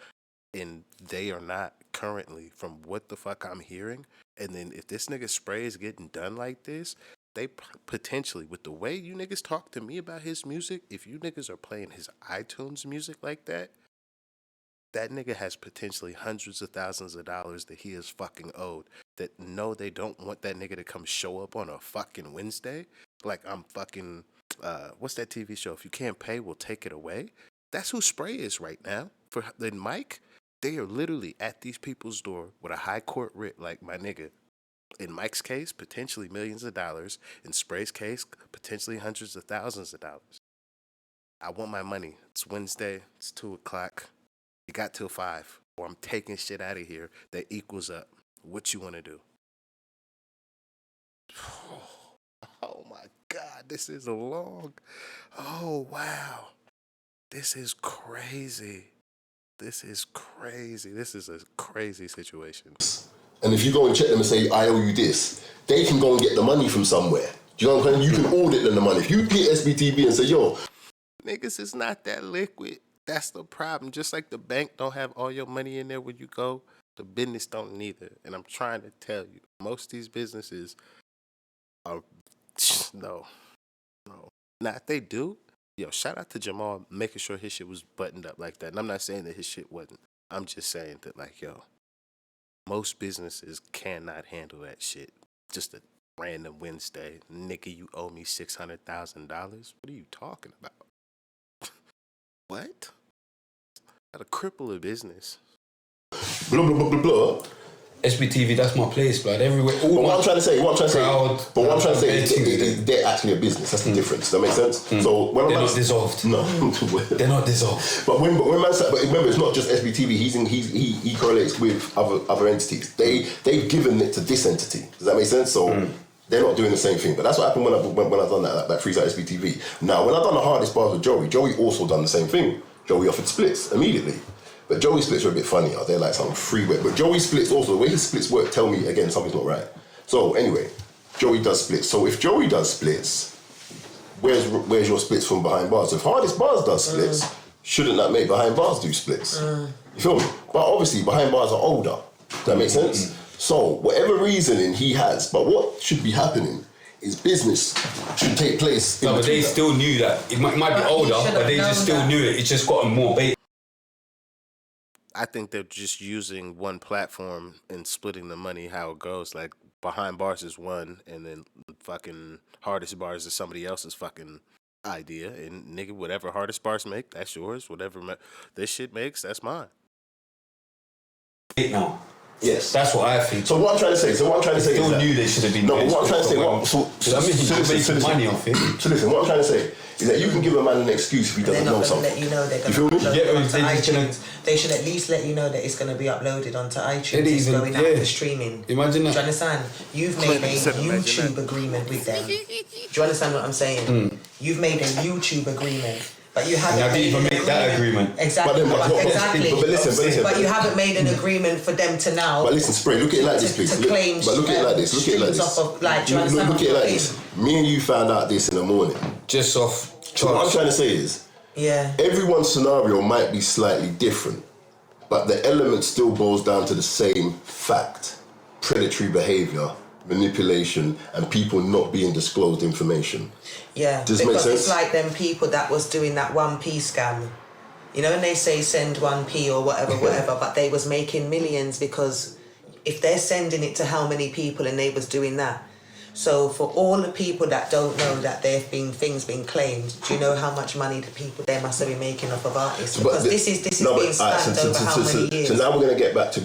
And they are not currently, from what the fuck I'm hearing. And then if this nigga Spray is getting done like this, they potentially, with the way you niggas talk to me about his music, if you niggas are playing his iTunes music like that, that nigga has potentially hundreds of thousands of dollars that he is fucking owed. That no, they don't want that nigga to come show up on a fucking Wednesday. Like I'm fucking, what's that TV show? If you can't pay, we'll take it away. That's who Spray is right now. For then Mike, they are literally at these people's door with a high court writ, like my nigga. In Mike's case, potentially millions of dollars. In Spray's case, potentially hundreds of thousands of dollars. I want my money. It's Wednesday. It's 2:00. You got till 5, or I'm taking shit out of here that equals up. What you want to do? Oh my God, this is long. Oh wow, this is crazy. This is crazy. This is a crazy situation. And if you go and check them and say, I owe you this, they can go and get the money from somewhere. Do you know what I'm saying? You can audit them the money. If you get SBTV and say, yo, niggas is not that liquid. That's the problem. Just like the bank don't have all your money in there when you go, the business don't neither. And I'm trying to tell you, most of these businesses are no, no. Now if they do, yo, shout out to Jamal making sure his shit was buttoned up like that. And I'm not saying that his shit wasn't. I'm just saying that like, yo, most businesses cannot handle that shit. Just a random Wednesday, nigga, you owe me $600,000. What are you talking about? What? Gotta cripple a business. Blah blah blah blah blah. SBTV, that's my place, blood. Everywhere. But what I'm trying to say, is they're actually a business. That's the difference. Does that make sense? So when they're not dissolved. No, they're not dissolved. But when man said, but remember, it's not just SBTV. He correlates with other entities. They've given it to this entity. Does that make sense? So. They're not doing the same thing, but that's what happened when I done that freeze out SBTV. Now, when I done the hardest bars with Joey also done the same thing. Joey offered splits immediately, but Joey's splits are a bit funnier. They're like some freeway. But Joey's splits also, the way his splits work, tell me again something's not right. So anyway, Joey does splits. So if Joey does splits, where's your splits from behind bars? If hardest bars does splits, shouldn't that make behind bars do splits? You feel me? But obviously behind bars are older. Does that make sense? So, whatever reasoning he has, but what should be happening is business should take place. No, but they still knew that. It might be older, but they just still knew it. It's just gotten more bait. I think they're just using one platform and splitting the money how it goes. Like, behind bars is one, and then fucking hardest bars is somebody else's fucking idea. And nigga, whatever hardest bars make, that's yours. Whatever this shit makes, that's mine. Now. Yes, that's what I think. So what I'm trying to say is still knew they should have been. No, but what I'm trying to say, money off it. So listen, what I'm trying to say is that you can give a man an excuse if he doesn't know something. Let you know they're going to upload it onto iTunes. They should at least let you know that it's going to be uploaded onto iTunes. It's going out for streaming. Imagine that. Do you understand? You've made a YouTube agreement with them. Do you understand what I'm saying? You've made a YouTube agreement. But you haven't. I didn't even make that agreement. Exactly. Exactly. But listen. But you haven't made an agreement for them to now. But listen, Spray. Look at it like this, please. But look at it like this. Look at it like this. Look at it like this. Me and you found out this in the morning. Just off. So what I'm trying to say is, everyone's scenario might be slightly different, but the element still boils down to the same fact: predatory behaviour, manipulation, and people not being disclosed information. Yeah, does it make sense? It's like them people that was doing that 1p scam. You know, and they say send 1p or whatever, but they was making millions because if they're sending it to how many people and they was doing that. So for all the people that don't know that things been claimed, do you know how much money the people there must have been making off of artists? Because this is being spammed over how many years? So now we're going to get back to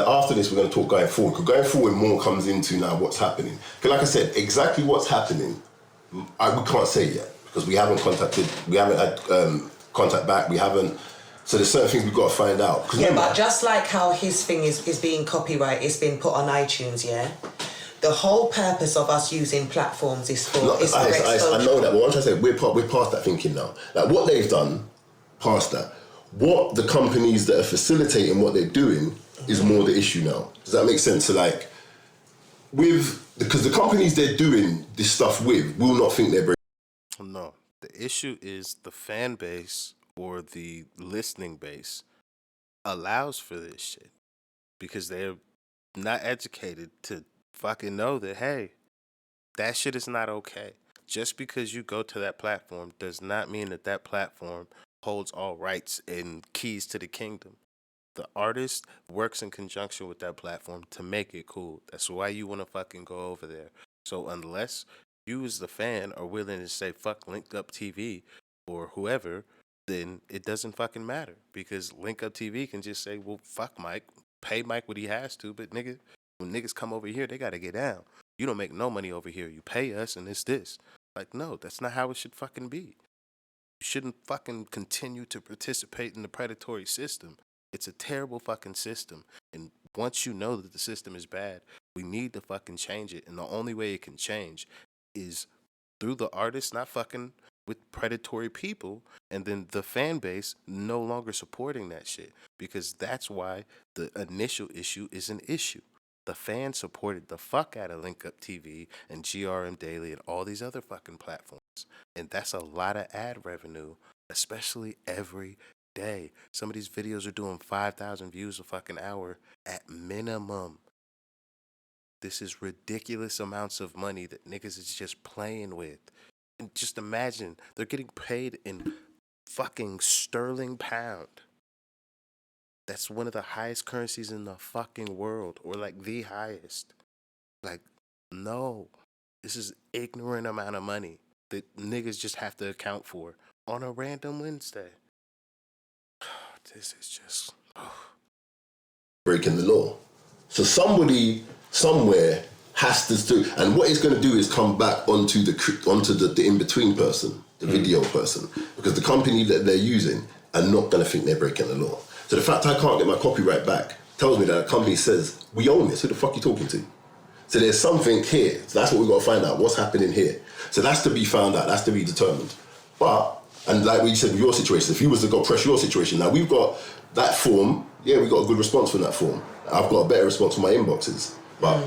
after this we're going to talk going forward. Because going forward more comes into now what's happening. Because like I said, exactly what's happening, we can't say yet because we haven't had contact back. We haven't. So there's certain things we've got to find out. Yeah, but just like how his thing is being copyrighted, it's been put on iTunes, yeah? The whole purpose of us using platforms is for exposure. I know that, but what I'm trying to say, we're past that thinking now. Like what they've done, past that. What the companies that are facilitating what they're doing is more the issue now. Does that make sense? So like, because the companies they're doing this stuff with will not think they're breaking. No, the issue is the fan base or the listening base allows for this shit because they're not educated to fucking know that, hey, that shit is not okay. Just because you go to that platform does not mean that platform holds all rights and keys to the kingdom. The artist works in conjunction with that platform to make it cool. That's why you want to fucking go over there. So unless you as the fan are willing to say fuck Link Up TV or whoever, then it doesn't fucking matter because Link Up TV can just say, well, fuck Mike, pay Mike what he has to, but nigga, when niggas come over here, they gotta get down. You don't make no money over here. You pay us and it's this. Like, no, that's not how it should fucking be. You shouldn't fucking continue to participate in the predatory system. It's a terrible fucking system. And once you know that the system is bad, we need to fucking change it. And the only way it can change is through the artists not fucking with predatory people and then the fan base no longer supporting that shit. Because that's why the initial issue is an issue. The fans supported the fuck out of Link Up TV and GRM Daily and all these other fucking platforms. And that's a lot of ad revenue, especially every day. Some of these videos are doing 5,000 views a fucking hour at minimum. This is ridiculous amounts of money that niggas is just playing with. And just imagine, they're getting paid in fucking sterling pound. That's one of the highest currencies in the fucking world, or like the highest. Like, no, this is ignorant amount of money that niggas just have to account for on a random Wednesday. This is just breaking the law. So somebody somewhere has to do, and what it's going to do is come back onto the in-between person, the video person, because the company that they're using are not going to think they're breaking the law. So the fact I can't get my copyright back tells me that a company says, we own this, who the fuck are you talking to? So there's something here. So that's what we've got to find out, what's happening here. So that's to be found out, that's to be determined. But, and like we said with your situation, if you was to go press your situation, now we've got that form, yeah, we got a good response from that form. I've got a better response from my inboxes. But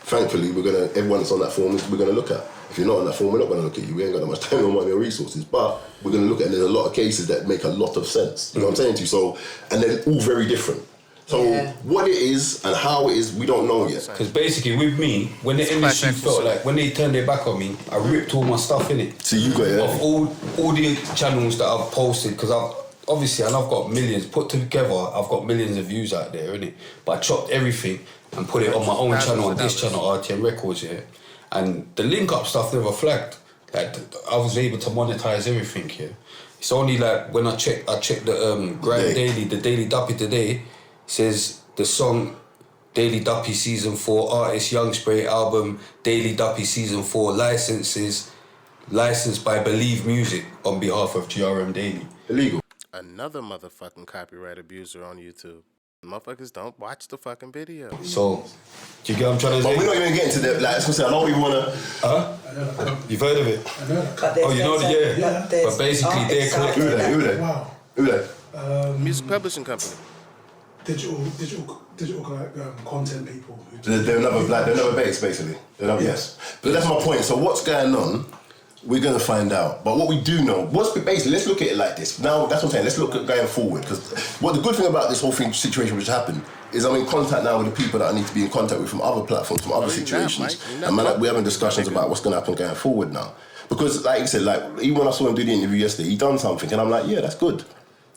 thankfully, everyone that's on that form, we're going to look at. If you're not on that form, we're not going to look at you. We ain't got that much time or money or resources. But we're going to look at, and there's a lot of cases that make a lot of sense. You know what I'm saying to you? So, and they're all very different. So what it is and how it is, we don't know yet. Because basically with me, when the industry felt like, when they turned their back on me, I ripped all my stuff in it. So you got it? Of all the channels that I've posted, because I've got millions, put together, I've got millions of views out there, innit? But I chopped everything and put it on my own channel, on this channel, RTM Records, yeah? And the link up stuff never flagged. Like, I was able to monetize everything, yeah? It's only like when I checked the Grand Daily, the Daily Duppy today, says the song Daily Duppy Season 4, Artist Young Spray album, Daily Duppy Season 4, licensed by Believe Music on behalf of GRM Daily. Illegal. Another motherfucking copyright abuser on YouTube. Motherfuckers don't watch the fucking video. So, do you get what I'm trying to say? But we're not even getting to that. Like, I don't even want to... Huh? You've heard of it? I know. Oh, you know it? Yeah. But basically, they're collecting... Who they? Wow. Who they? Music publishing company. Digital content people. They're another base, basically. Yes. But that's my point. So what's going on, we're going to find out. But what we do know, basically, let's look at it like this. Now, that's what I'm saying, let's look at going forward. Because what the good thing about this whole situation which happened is I'm in contact now with the people that I need to be in contact with from other platforms, from other situations. And we're having discussions about what's going to happen going forward now. Because, like you said, like even when I saw him do the interview yesterday, he done something. And I'm like, yeah, that's good.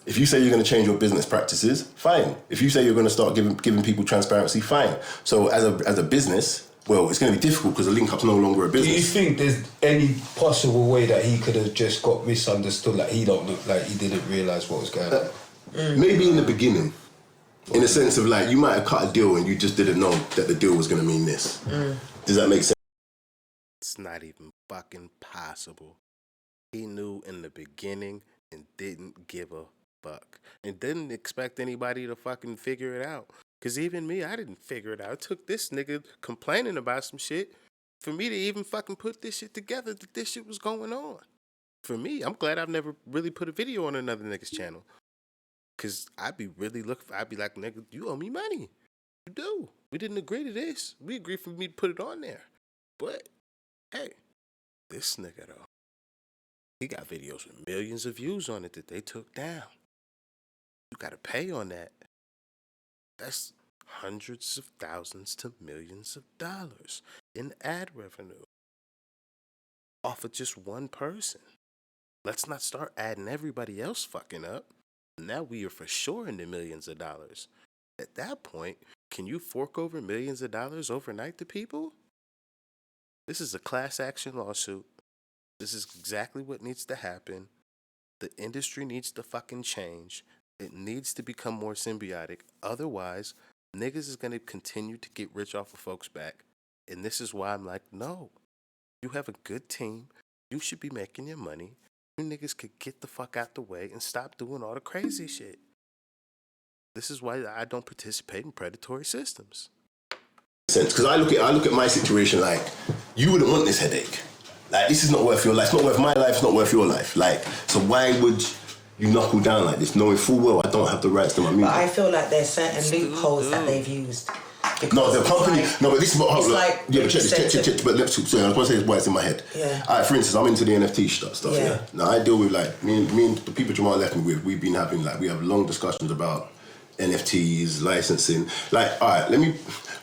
If you say you're going to change your business practices, fine. If you say you're going to start giving people transparency, fine. So as a business, well, it's going to be difficult because the link up's no longer a business. Do you think there's any possible way that he could have just got misunderstood, like he didn't realise what was going on? Maybe in the beginning, in the sense of like you might have cut a deal and you just didn't know that the deal was going to mean this. Does that make sense? It's not even fucking possible. He knew in the beginning and didn't give a fuck. And didn't expect anybody to fucking figure it out. Because even me, I didn't figure it out. It took this nigga complaining about some shit for me to even fucking put this shit together that this shit was going on. For me, I'm glad I've never really put a video on another nigga's channel. Because I'd be like, nigga, you owe me money. You do. We didn't agree to this. We agreed for me to put it on there. But, hey, this nigga, though, he got videos with millions of views on it that they took down. You gotta pay on that. That's hundreds of thousands to millions of dollars in ad revenue off of just one person. Let's not start adding everybody else fucking up. Now we are for sure in the millions of dollars. At that point, can you fork over millions of dollars overnight to people? This is a class action lawsuit. This is exactly what needs to happen. The industry needs to fucking change. It needs to become more symbiotic. Otherwise, niggas is going to continue to get rich off of folks' back. And this is why I'm like, no. You have a good team. You should be making your money. You niggas could get the fuck out the way and stop doing all the crazy shit. This is why I don't participate in predatory systems. Because I look at my situation like, you wouldn't want this headache. Like, this is not worth your life. It's not worth my life. It's not worth your life. Like, so why would you knuckle down like this, knowing full well I don't have the rights to my music? But I feel like there's certain loopholes that they've used. No, the company. Like, no, but this is what. It's like yeah, but check this. But let's. Sorry, I was going to say why it's in my head. Yeah. Alright, for instance, I'm into the NFT stuff. Yeah. Now I deal with like me and the people Jamal left me with. We've been having we have long discussions about NFTs, licensing. Like, alright,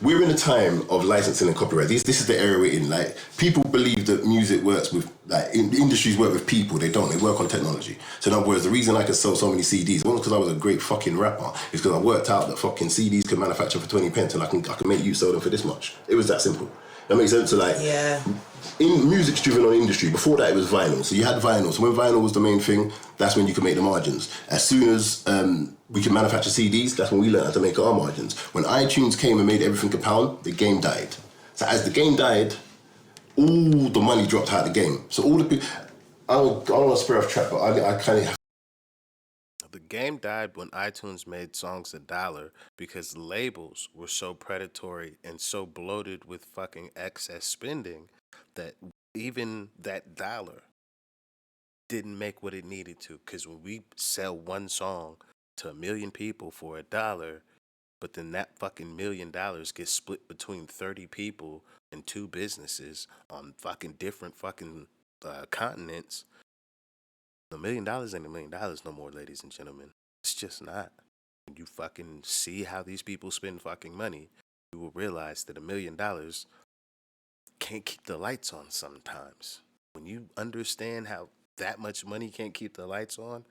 we're in a time of licensing and copyright. This is the era we're in. Like, people believe that music works with, industries work with people. They don't. They work on technology. So in other words, the reason I could sell so many CDs wasn't because I was a great fucking rapper. It's because I worked out that fucking CDs could manufacture for 20 pence and I can make you sell them for this much. It was that simple. That makes sense. So in music's driven on industry. Before that, it was vinyl. So you had vinyl. So when vinyl was the main thing, that's when you could make the margins. As soon as we could manufacture CDs, that's when we learned how to make our margins. When iTunes came and made everything a pound, the game died. So as the game died, all the money dropped out of the game. So all the people, I don't want to spare off track, but I kind of. The game died when iTunes made songs $1 because labels were so predatory and so bloated with fucking excess spending that even that dollar didn't make what it needed to. Because when we sell one song to 1 million people for $1, but then that fucking $1 million gets split between 30 people and 2 businesses on fucking different fucking continents, $1 million ain't $1 million no more, ladies and gentlemen. It's just not. When you fucking see how these people spend fucking money, you will realize that $1 million can't keep the lights on sometimes. When you understand how that much money can't keep the lights on,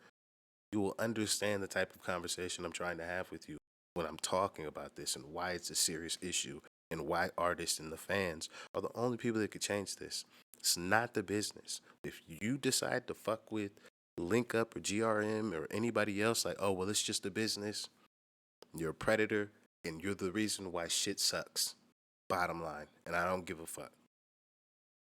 you will understand the type of conversation I'm trying to have with you when I'm talking about this and why it's a serious issue and why artists and the fans are the only people that could change this. It's not the business. If you decide to fuck with Link Up or GRM or anybody else, like, oh, well, it's just a business, you're a predator and you're the reason why shit sucks. Bottom line. And I don't give a fuck.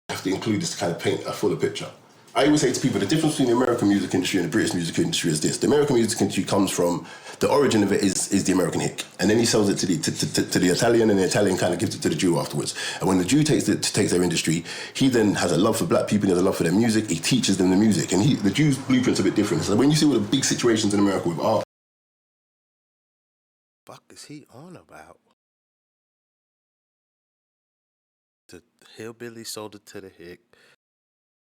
I have to include this to kind of paint a fuller picture. I always say to people, the difference between the American music industry and the British music industry is this. The American music industry comes from, the origin of it is the American hick. And then he sells it to the Italian, and the Italian kind of gives it to the Jew afterwards. And when the Jew takes their industry, he then has a love for black people, he has a love for their music, he teaches them the music. And the Jew's blueprint's a bit different. So when you see all the big situations in America with art, fuck is he on about? The hillbilly sold it to the hick.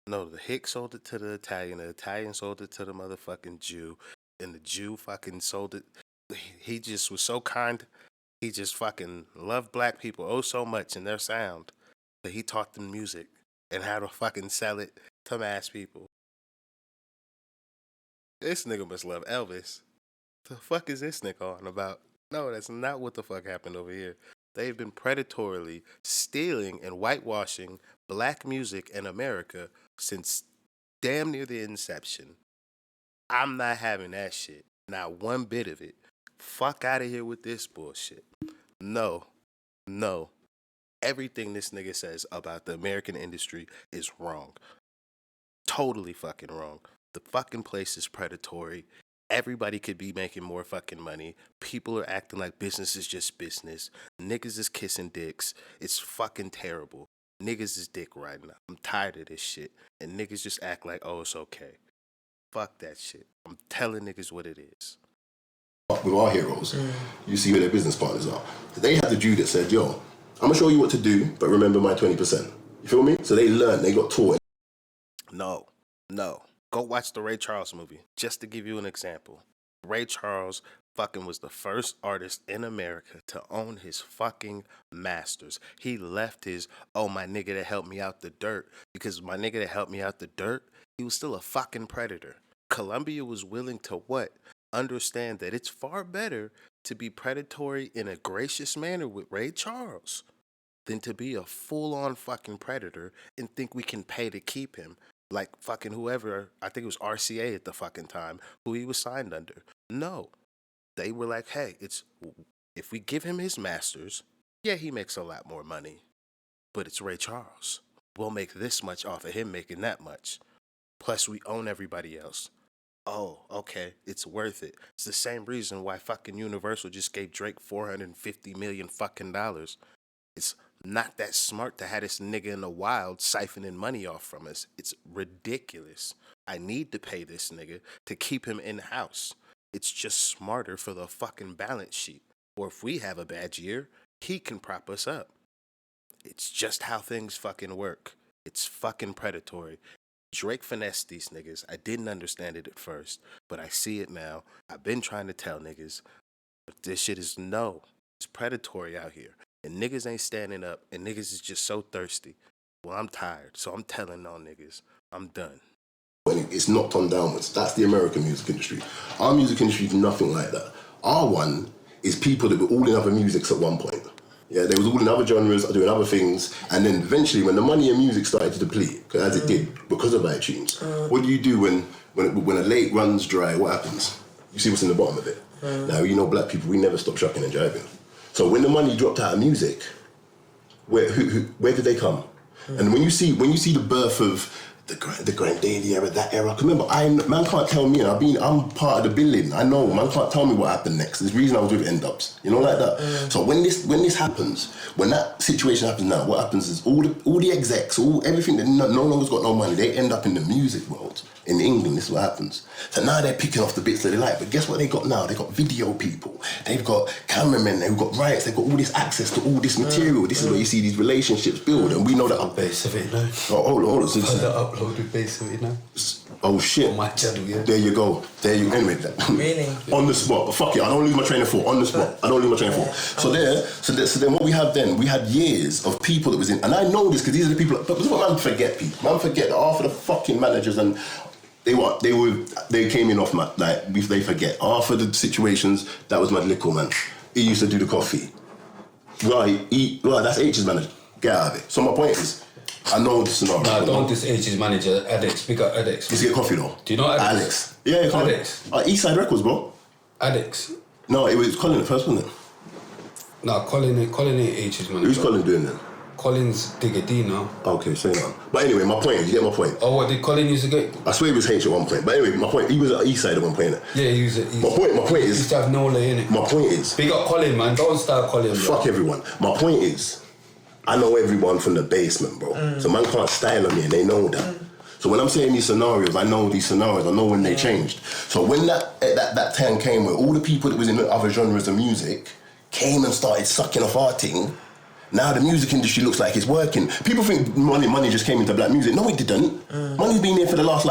No, the hick sold it to the Italian sold it to the motherfucking Jew, and the Jew fucking sold it. He just was so kind. He just fucking loved black people oh so much and their sound that he taught them music and how to fucking sell it to mass people. This nigga must love Elvis. The fuck is this nigga on about? No, that's not what the fuck happened over here. They've been predatorily stealing and whitewashing black music in America since damn near the inception. I'm not having that shit. Not one bit of it. Fuck out of here with this bullshit. No. Everything this nigga says about the American industry is wrong. Totally fucking wrong. The fucking place is predatory. Everybody could be making more fucking money. People are acting like business is just business. Niggas is kissing dicks. It's fucking terrible. Niggas is dick riding. I'm tired of this shit. And niggas just act like, oh, it's okay. Fuck that shit. I'm telling niggas what it is. With our heroes, you see who their business partners are. They had the Jew that said, yo, I'm gonna show you what to do, but remember my 20%. You feel me? So they learned, they got taught. No. Go watch the Ray Charles movie, just to give you an example. Ray Charles fucking was the first artist in America to own his fucking masters. He left his, oh, my nigga that helped me out the dirt, because my nigga that helped me out the dirt, he was still a fucking predator. Columbia was willing to what? Understand that it's far better to be predatory in a gracious manner with Ray Charles than to be a full-on fucking predator and think we can pay to keep him. Like fucking whoever, I think it was RCA at the fucking time, who he was signed under. No. They were like, hey, if we give him his masters, yeah, he makes a lot more money. But it's Ray Charles. We'll make this much off of him making that much. Plus, we own everybody else. Oh, okay, it's worth it. It's the same reason why fucking Universal just gave Drake $450 million fucking dollars. It's not that smart to have this nigga in the wild siphoning money off from us. It's ridiculous. I need to pay this nigga to keep him in-house. It's just smarter for the fucking balance sheet. Or if we have a bad year, he can prop us up. It's just how things fucking work. It's fucking predatory. Drake finessed these niggas. I didn't understand it at first, but I see it now. I've been trying to tell niggas, but this shit is it's predatory out here. And niggas ain't standing up, and niggas is just so thirsty. Well, I'm tired, so I'm telling all niggas, I'm done. When it's knocked on downwards, that's the American music industry. Our music industry is nothing like that. Our one is people that were all in other musics at one point. Yeah, they was all in other genres, doing other things, and then eventually when the money in music started to deplete, as it did, because of iTunes, what do you do when a lake runs dry? What happens? You see what's in the bottom of it. Now, you know, black people, we never stop shucking and jiving. So when the money dropped out of music, where did they come? And when you see the birth of the Grand Daily era, that era, remember, man can't tell me, I'm part of the billion. I know, man can't tell me what happened next. There's a reason I was with End-Ups, you know, like that. So when this happens, when that situation happens now, what happens is all the execs, everything that no longer's got no money, they end up in the music world. In England, this is what happens. So now they're picking off the bits that they like, but guess what they got now? They got video people, they've got cameramen, they've got rights, they've got all this access to all this material. This is where you see these relationships build, and we know that. Base of it now. Oh, hold on. The uploaded base of it now. Oh shit. On my channel, yeah. There you go. Anyway, really? On the spot. But fuck it, I don't lose my train of thought. On the spot. I don't lose my train of thought. So then what we have then, we had years of people that was in, and I know this because these are the people, but this is what man forget people. Man forget that half of the fucking managers and they came in off my, like, they forget. Half of the situations, that was my little man. He used to do the coffee. Right, that's H's manager. Get out of it. So my point is, I know the scenario. Nah, don't this H's manager, Adex. Big up Adex. Let's get coffee though. Do you know Adex? Alex. Yeah, Adex. Eastside Records, bro. Adex. No, it was Colin at first, wasn't it? Nah, Colin ain't H's manager. Who's Colin doing then? Colin's Digger D now. Okay, say that. But anyway, my point is, you get my point. Oh, what did Colin used to get? I swear he was H at one point. But anyway, my point, he was at Eastside at one point, innit? Yeah, he was at Eastside. My point is... He used to have Nola, innit? My point is... Big up Colin, man. Don't start Colin, bro. Fuck everyone. My point is, I know everyone from the basement, bro. So man can't style on me and they know that. So when I'm saying these scenarios, I know these scenarios. I know when they changed. So when that time came where all the people that was in the other genres of music came and started sucking off our thing, now the music industry looks like it's working. People think money just came into black music. No, it didn't. Money's been there for the last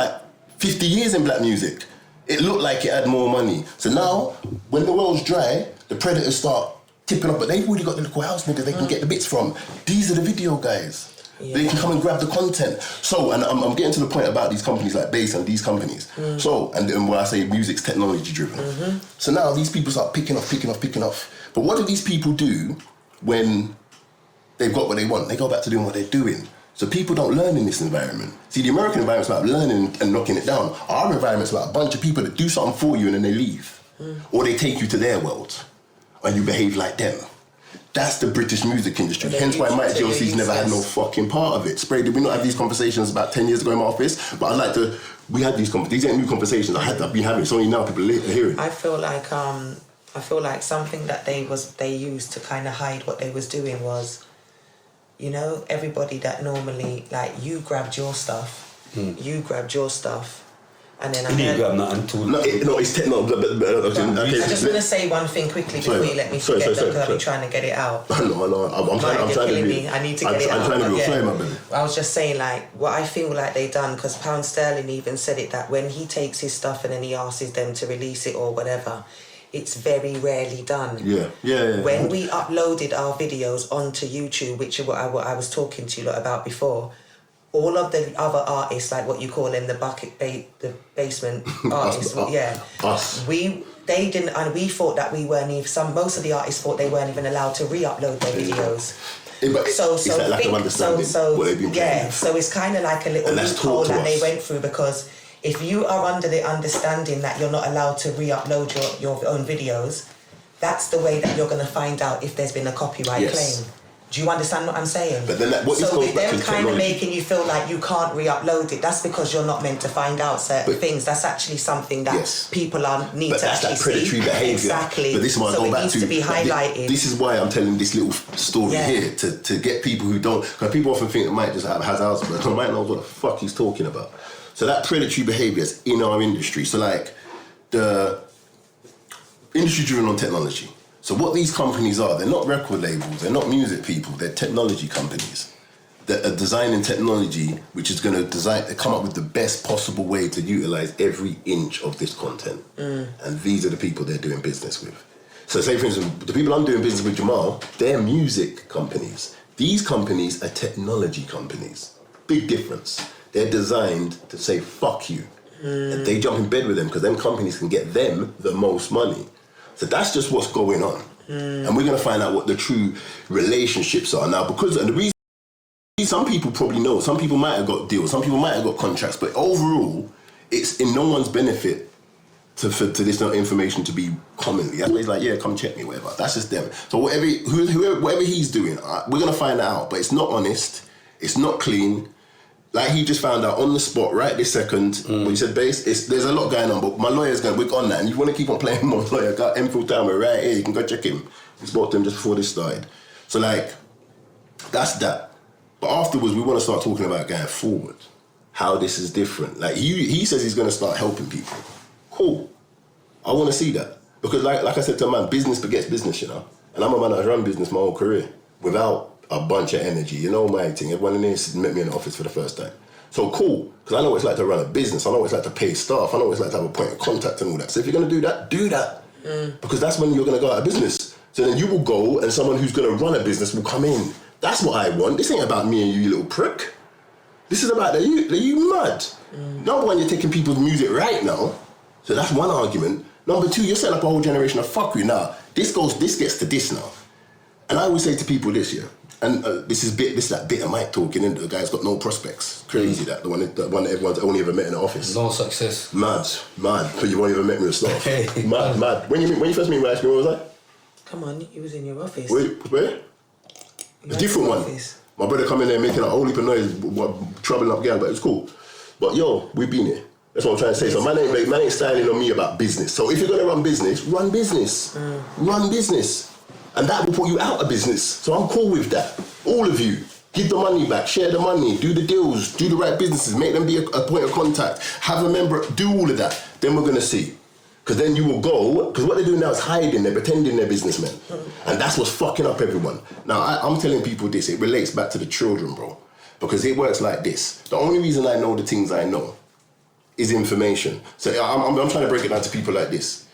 50 years in black music. It looked like it had more money. So now, when the well's dry, the predators start tipping up, but they've already got the little house niggas they can get the bits from. These are the video guys. Yeah. They can come and grab the content. So, and I'm getting to the point about these companies like Bass and these companies. So, and when I say music's technology driven. So now these people start picking off. But what do these people do when they've got what they want? They go back to doing what they're doing. So people don't learn in this environment. See, the American environment's about learning and knocking it down. Our environment's about a bunch of people that do something for you and then they leave. Or they take you to their world and you behave like them. That's the British music industry. Hence why MikeGLC's never had no fucking part of it. Spray, did we not have these conversations about 10 years ago in my office? But I'd like to, we had these ain't new conversations. I've been having it. It's only now people are hearing. I feel like something that they used to kind of hide what they was doing was, you know, everybody that normally, like, you grabbed your stuff, and then you didn't grab nothing too. It's technical. I just want to say one thing quickly before you let me forget that, because I've been trying to get it out. No, I'm trying to be. I need to get it out. I'm trying to be a flame, my baby. I was just saying, like, what I feel like they done, because Pound Sterling even said it, that when he takes his stuff and then he asks them to release it or whatever, it's very rarely done. Yeah. When we uploaded our videos onto YouTube, which is what I was talking to you lot about before, all of the other artists, like what you call them, the basement artists, us. We didn't, and we thought that we weren't even. Most of the artists thought they weren't even allowed to re-upload their videos. It's that lack of understanding what they've been playing. So it's kind of like a little loophole that they went through, because if you are under the understanding that you're not allowed to re-upload your own videos, that's the way that you're going to find out if there's been a copyright claim. Do you understand what I'm saying? But then so with them kind of making you feel like you can't re-upload it, that's because you're not meant to find out certain things. That's actually something that people need to actually see. That's that predatory behaviour. Exactly. But this is why I go back needs to be highlighted. This is why I'm telling this little story here, to get people who don't... Because people often think that Mike just has house, but Mike knows what the fuck he's talking about. So that predatory behaviour is in our industry. So like, the industry driven on technology. So what these companies are, they're not record labels, they're not music people, they're technology companies that are designing technology which is going to come up with the best possible way to utilize every inch of this content. And these are the people they're doing business with. So say, for instance, the people I'm doing business with, Jamal, they're music companies. These companies are technology companies. Big difference. They're designed to say, fuck you. And they jump in bed with them because them companies can get them the most money. So that's just what's going on. And we're going to find out what the true relationships are. Now, and the reason, some people probably know, some people might have got deals, some people might have got contracts, but overall, it's in no one's benefit for this information to be commonly. That's why he's like, yeah, come check me, whatever. That's just them. So whatever he's doing, we're going to find out, but it's not honest, it's not clean. Like he just found out on the spot right this second, when he said base, there's a lot going on, but my lawyer's going to work on that, and you want to keep on playing my lawyer, got Enfield Tower right here, you can go check him. We spoke to him just before this started. So like, that's that. But afterwards, we want to start talking about going forward, how this is different. Like he says he's going to start helping people. Cool. I want to see that. Because like I said to a man, business begets business, you know? And I'm a man that's run business my whole career without a bunch of energy. You know my thing. Everyone in here met me in the office for the first time. So cool, because I know what it's like to run a business. I know what it's like to pay staff. I know what it's like to have a point of contact and all that. So if you're going to do that, do that. Because that's when you're going to go out of business. So then you will go and someone who's going to run a business will come in. That's what I want. This ain't about me and you little prick. This is about you mad. Number one, you're taking people's music right now. So that's one argument. Number two, you're setting up a whole generation of fuckery. Now, this gets to this now. And I always say to people this, yeah, and this is that bit of Mike talking, and the guy's got no prospects. Crazy that, the one that everyone's only ever met in the office. No success. Mad, but you won't even met me with stuff. Mad. When you first met me, what was I? Come on, you was in your office. Where? A different one. Office. My brother come in there making a whole heap of noise, troubling up girl, but it's cool. But yo, we've been here. That's what I'm trying to say. So man ain't styling on me about business. So if you're gonna run business. Run business. And that will put you out of business. So I'm cool with that. All of you. Give the money back, share the money, do the deals, do the right businesses, make them be a point of contact, have a member, do all of that. Then we're gonna see. Because then you will go, because what they're doing now is hiding, they're pretending they're businessmen. And that's what's fucking up everyone. Now, I'm telling people this, it relates back to the children, bro. Because it works like this. The only reason I know the things I know is information. So I'm trying to break it down to people like this.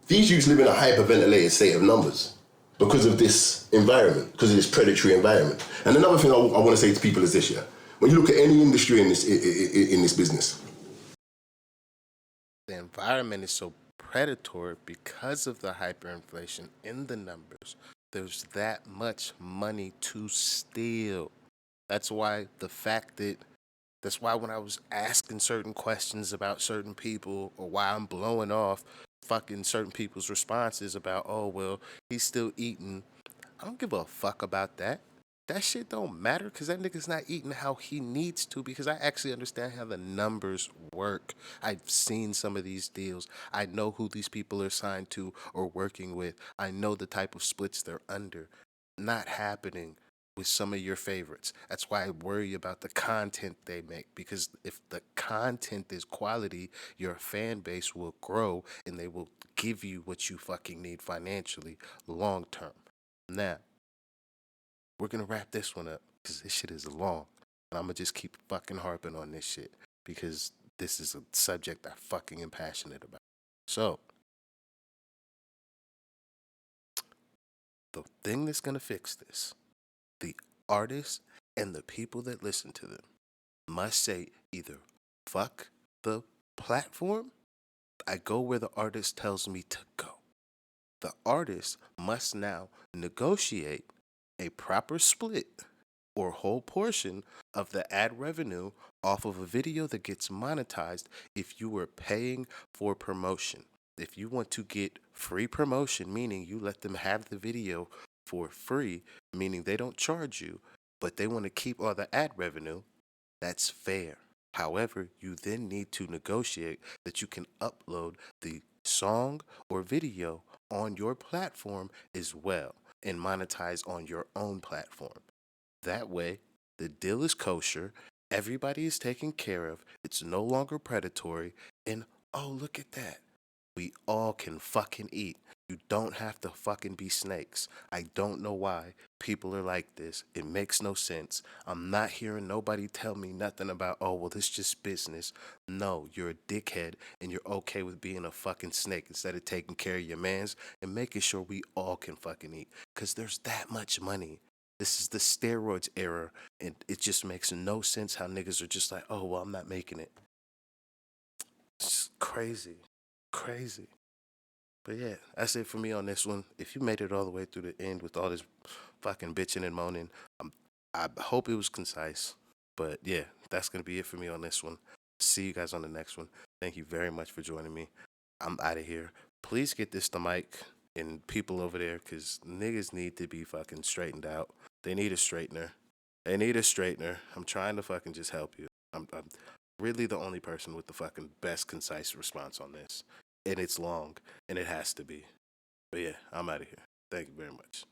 These youths live in a hyperventilated state of numbers because of this environment, because of this predatory environment. And another thing I want to say to people is this, yeah. When you look at any industry in this business, the environment is so predatory because of the hyperinflation in the numbers. There's that much money to steal. That's why when I was asking certain questions about certain people, or why I'm blowing off fucking certain people's responses about, oh, well, he's still eating. I don't give a fuck about that. That shit don't matter because that nigga's not eating how he needs to, because I actually understand how the numbers work. I've seen some of these deals. I know who these people are signed to or working with. I know the type of splits they're under. Not happening with some of your favorites. That's why I worry about the content they make, because if the content is quality, your fan base will grow and they will give you what you fucking need financially long term. Now, we're gonna wrap this one up because this shit is long, and I'm gonna just keep fucking harping on this shit because this is a subject I fucking am passionate about. So, the thing that's gonna fix this, the artists and the people that listen to them must say either fuck the platform, I go where the artist tells me to go. The artist must now negotiate a proper split or whole portion of the ad revenue off of a video that gets monetized if you were paying for promotion. If you want to get free promotion, meaning you let them have the video for free, meaning they don't charge you, but they want to keep all the ad revenue, that's fair. However, you then need to negotiate that you can upload the song or video on your platform as well and monetize on your own platform. That way, the deal is kosher, everybody is taken care of, it's no longer predatory, and oh, look at that. We all can fucking eat. You don't have to fucking be snakes. I don't know why people are like this. It makes no sense. I'm not hearing nobody tell me nothing about, oh, well, this is just business. No, you're a dickhead and you're okay with being a fucking snake instead of taking care of your mans and making sure we all can fucking eat. Because there's that much money. This is the steroids era, and it just makes no sense how niggas are just like, oh, well, I'm not making it. It's crazy. Crazy. But yeah, that's it for me on this one. If you made it all the way through the end with all this fucking bitching and moaning, I hope it was concise. But yeah, that's going to be it for me on this one. See you guys on the next one. Thank you very much for joining me. I'm out of here. Please get this to Mike and people over there because niggas need to be fucking straightened out. They need a straightener. They need a straightener. I'm trying to fucking just help you. I'm really the only person with the fucking best concise response on this. And it's long, and it has to be. But yeah, I'm out of here. Thank you very much.